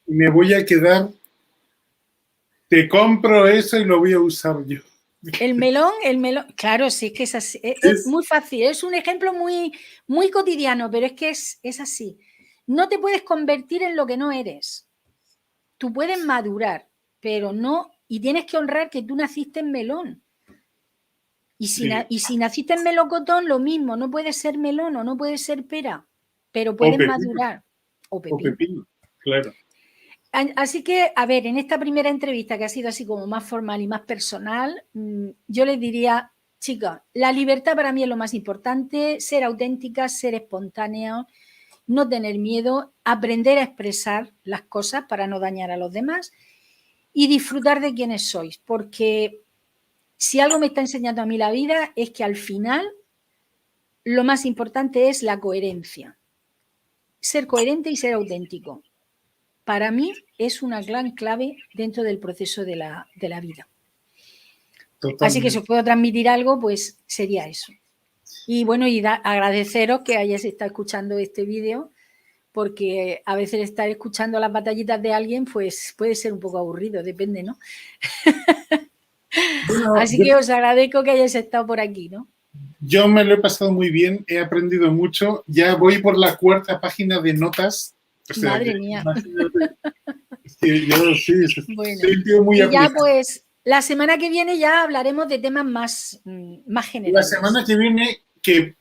Me voy a quedar, te compro eso y lo voy a usar yo. El melón, claro, sí, es que es así, es muy fácil, es un ejemplo muy, muy cotidiano, pero es que es así. No te puedes convertir en lo que no eres. Tú puedes madurar, pero no, y tienes que honrar que tú naciste en melón. Y si naciste en melocotón, lo mismo, no puedes ser melón o no puedes ser pera, pero puedes madurar. O pepino, claro. Así que, a ver, en esta primera entrevista que ha sido así como más formal y más personal, yo les diría, chicas, la libertad para mí es lo más importante, ser auténtica, ser espontánea, no tener miedo, aprender a expresar las cosas para no dañar a los demás y disfrutar de quienes sois, porque si algo me está enseñando a mí la vida es que al final lo más importante es la coherencia, ser coherente y ser auténtico. para mí es una gran clave dentro del proceso de la vida. Totalmente. Así que si os puedo transmitir algo, pues sería eso. Y bueno, y agradeceros que hayáis estado escuchando este vídeo, porque a veces estar escuchando las batallitas de alguien, pues puede ser un poco aburrido, depende, ¿no? Bueno, así que os agradezco que hayáis estado por aquí, ¿no? Yo me lo he pasado muy bien, he aprendido mucho. Ya voy por la 4ª página de notas. O sea, madre mía. Es que yo sí, bueno, soy muy y ya pues la semana que viene ya hablaremos de temas más generales. La semana que viene, que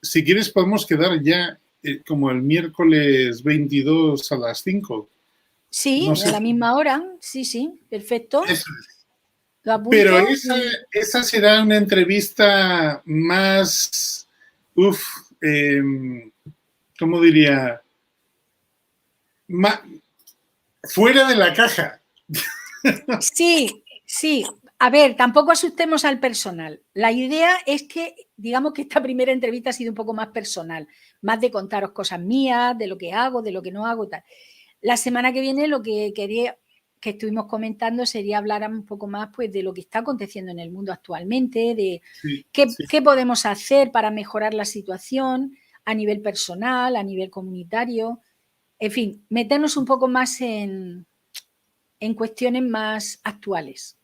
si quieres podemos quedar ya como el miércoles 22 a las 5. Sí, no sé, a la misma hora. Sí, sí, perfecto. Eso es. Pero esa será una entrevista más, ¿cómo diría? Fuera de la caja. Sí, sí. A ver, tampoco asustemos al personal. La idea es que, digamos que esta primera entrevista ha sido un poco más personal, más de contaros cosas mías, de lo que hago, de lo que no hago, tal. La semana que viene lo que quería que estuvimos comentando sería hablar un poco más pues, de lo que está aconteciendo en el mundo actualmente, de qué podemos hacer para mejorar la situación a nivel personal, a nivel comunitario, en fin, meternos un poco más en cuestiones más actuales.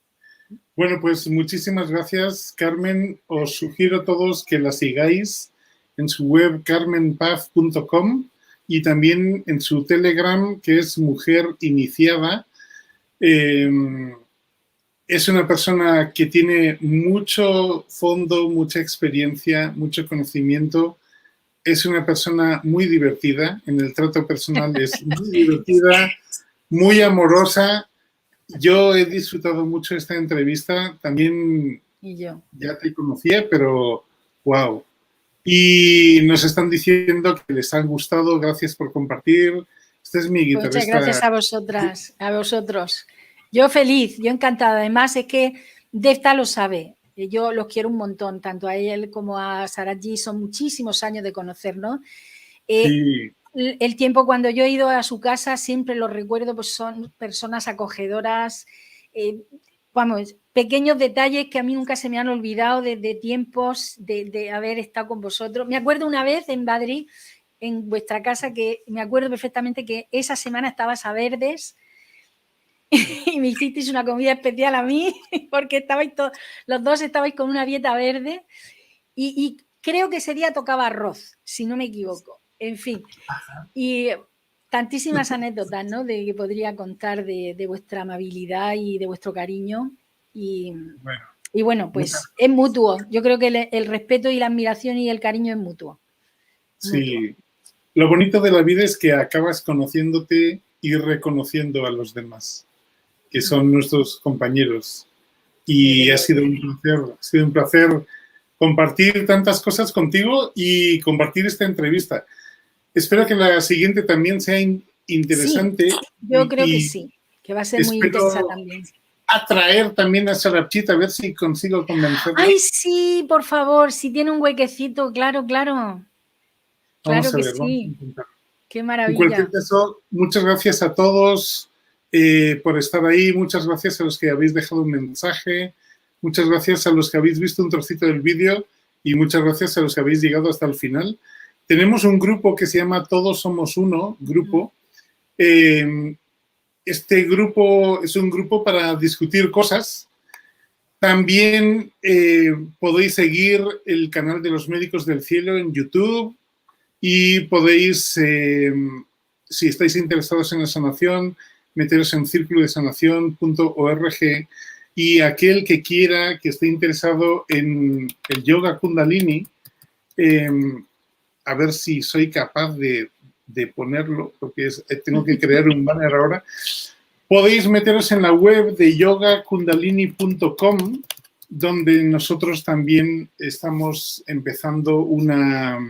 Bueno, pues muchísimas gracias, Carmen. Os sugiero a todos que la sigáis en su web carmenpaz.com y también en su Telegram, que es Mujer Iniciada. Es una persona que tiene mucho fondo, mucha experiencia, mucho conocimiento. Es una persona muy divertida, en el trato personal es muy divertida, muy amorosa. Yo he disfrutado mucho esta entrevista, también ya te conocía, pero wow. Y nos están diciendo que les ha gustado, gracias por compartir. Este es mi guitarrista. Muchas gracias a vosotras, a vosotros. Yo feliz, yo encantada. Además es que Defta lo sabe. Yo los quiero un montón, tanto a él como a Sarah G. Son muchísimos años de conocernos. Sí. El tiempo cuando yo he ido a su casa siempre lo recuerdo, pues son personas acogedoras, vamos, pequeños detalles que a mí nunca se me han olvidado de tiempos de haber estado con vosotros. Me acuerdo una vez en Madrid, en vuestra casa, que me acuerdo perfectamente que esa semana estabas a Verdes y me hicisteis una comida especial a mí porque estabais los dos estabais con una dieta verde y creo que ese día tocaba arroz, si no me equivoco. En fin, y tantísimas anécdotas, ¿no? De que podría contar de vuestra amabilidad y de vuestro cariño. Y bueno, pues es mutuo. Yo creo que el respeto y la admiración y el cariño es mutuo. Sí. Lo bonito de la vida es que acabas conociéndote y reconociendo a los demás, que son nuestros compañeros. Y ha sido un placer compartir tantas cosas contigo y compartir esta entrevista. Espero que la siguiente también sea interesante. Sí, yo creo que sí, que va a ser muy interesante también. Atraer también a Sarapchita, a ver si consigo convencerla. Ay, sí, por favor, si tiene un huequecito, claro, claro. Claro que sí. Qué maravilla. En cualquier caso, muchas gracias a todos por estar ahí. Muchas gracias a los que habéis dejado un mensaje. Muchas gracias a los que habéis visto un trocito del vídeo y muchas gracias a los que habéis llegado hasta el final. Tenemos un grupo que se llama Todos Somos Uno, grupo. Este grupo es un grupo para discutir cosas. También podéis seguir el canal de los Médicos del Cielo en YouTube y podéis, si estáis interesados en la sanación, meteros en circulodesanación.org y aquel que quiera, que esté interesado en el yoga kundalini, a ver si soy capaz de ponerlo, porque tengo que crear un banner ahora. Podéis meteros en la web de yogakundalini.com, donde nosotros también estamos empezando una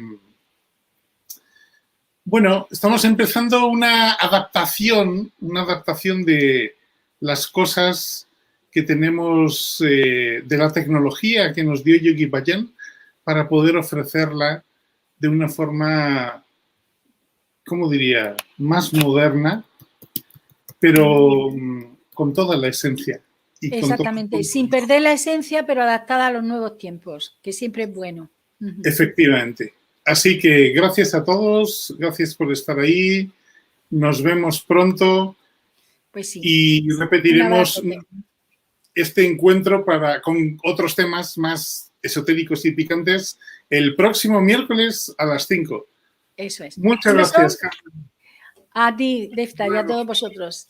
adaptación de las cosas que tenemos de la tecnología que nos dio Yogi Bhajan para poder ofrecerla de una forma, ¿cómo diría?, más moderna pero con toda la esencia. Y exactamente, sin perder la esencia, pero adaptada a los nuevos tiempos, que siempre es bueno. Efectivamente. Así que gracias a todos, gracias por estar ahí. Nos vemos pronto. Pues sí. Y repetiremos este encuentro con otros temas más esotéricos y picantes el próximo miércoles a las 5. Eso es. Muchas gracias, Carmen. A ti, Defta, y a todos vosotros.